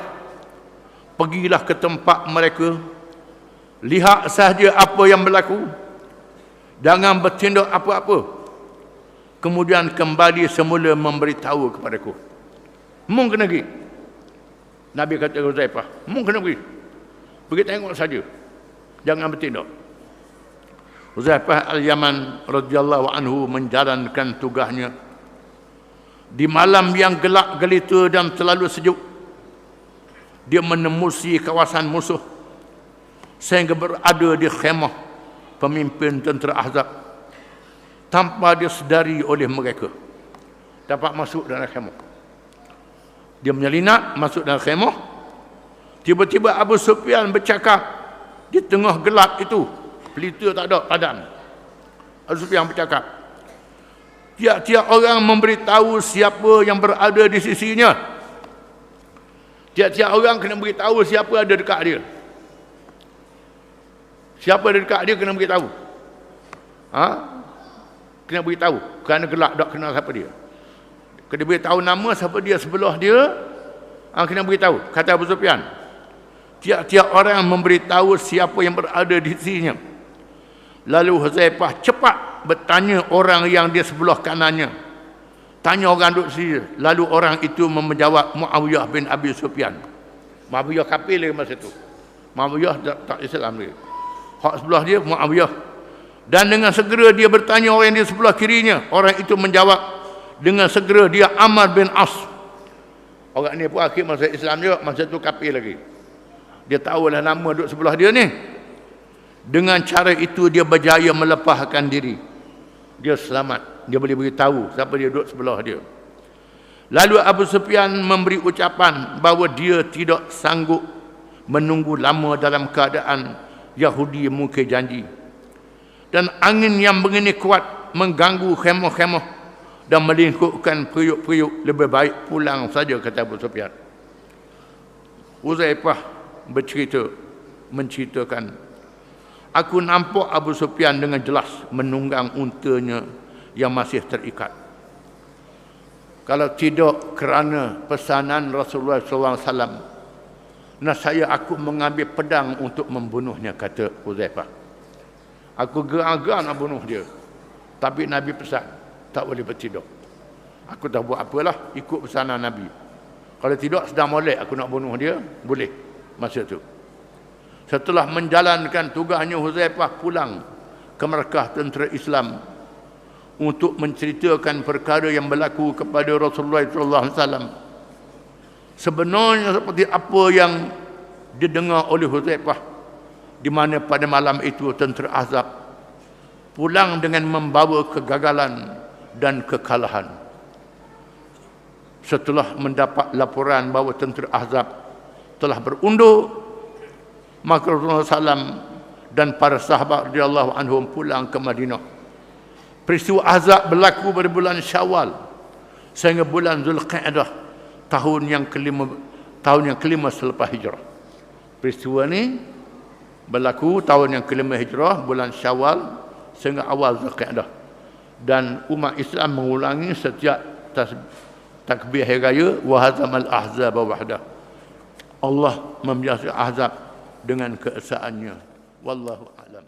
pergilah ke tempat mereka, lihat sahaja apa yang berlaku, jangan bertindak apa-apa, kemudian kembali semula memberitahu kepadaku. Mungkin pergi. Nabi kata Huzaifah, mungkin pergi tengok saja, jangan bertindak. Huzaifah Al-Yaman radhiyallahu anhu menjalankan tugasnya di malam yang gelap gelita dan terlalu sejuk. Dia menembusi kawasan musuh sehingga berada di khemah pemimpin tentera Ahzab tanpa disedari oleh mereka. Dapat masuk dalam khemah. Dia menyelinap masuk dalam khemah. Tiba-tiba Abu Sufyan bercakap di tengah gelap itu. Pelita tak ada, padam. Abu Sufyan bercakap, tiap-tiap orang memberitahu siapa yang berada di sisinya. Tiap-tiap orang kena beritahu siapa ada dekat dia. Siapa ada dekat dia kena beritahu. Kena beritahu. Kerana gelap tak kenal siapa dia. Kena beritahu nama siapa dia sebelah dia. Kena beritahu. Kata Abu Sufyan, tiap-tiap orang memberitahu siapa yang berada di sisinya. Lalu Huzaifah cepat bertanya orang yang di sebelah kanannya. Tanya orang duduk sini. Lalu orang itu menjawab, Muawiyah bin Abi Sufyan. Muawiyah kafir lagi masa itu. Muawiyah tak Islam lagi. Hak sebelah dia Muawiyah. Dan dengan segera dia bertanya orang yang di sebelah kirinya. Orang itu menjawab dengan segera dia Ammar bin As. Orang ni pun akhir masa Islam juga, masa itu kafir lagi. Dia tahulah nama duduk sebelah dia ni. Dengan cara itu dia berjaya melepaskan diri. Dia selamat. Dia boleh beritahu siapa dia duduk sebelah dia. Lalu Abu Sufyan memberi ucapan bahawa dia tidak sanggup menunggu lama dalam keadaan Yahudi mungkir janji. Dan angin yang begini kuat mengganggu khemah-khemah dan melingkupkan periuk-periuk. Lebih baik pulang saja, kata Abu Sufyan. Huzaifah menceritakan, aku nampak Abu Sufyan dengan jelas menunggang untanya yang masih terikat. Kalau tidak kerana pesanan Rasulullah SAW, nescaya aku mengambil pedang untuk membunuhnya, kata Huzaifah. Aku geram-geram nak bunuh dia. Tapi Nabi pesan, tak boleh bertindak. Aku tak buat apalah, ikut pesanan Nabi. Kalau tidak, sedang molek aku nak bunuh dia, boleh masa itu. Setelah menjalankan tugasnya, Huzaifah pulang ke markah tentera Islam untuk menceritakan perkara yang berlaku kepada Rasulullah SAW. Sebenarnya seperti apa yang didengar oleh Huzaifah, di mana pada malam itu tentera Ahzab pulang dengan membawa kegagalan dan kekalahan. Setelah mendapat laporan bahawa tentera Ahzab telah berundur, maka Rasulullah SAW dan para sahabat radhiyallahu anhum pulang ke Madinah. Peristiwa Ahzab berlaku pada bulan Syawal sehingga bulan Zulqa'dah tahun yang kelima selepas hijrah. Peristiwa ini berlaku tahun yang kelima hijrah, bulan Syawal sehingga awal Zulqa'dah. Dan umat Islam mengulangi setiap takbir hari raya, wa hazamal ahzab wahdah. Allah membiasai Ahzab dengan keesaannya. Wallahu a'lam.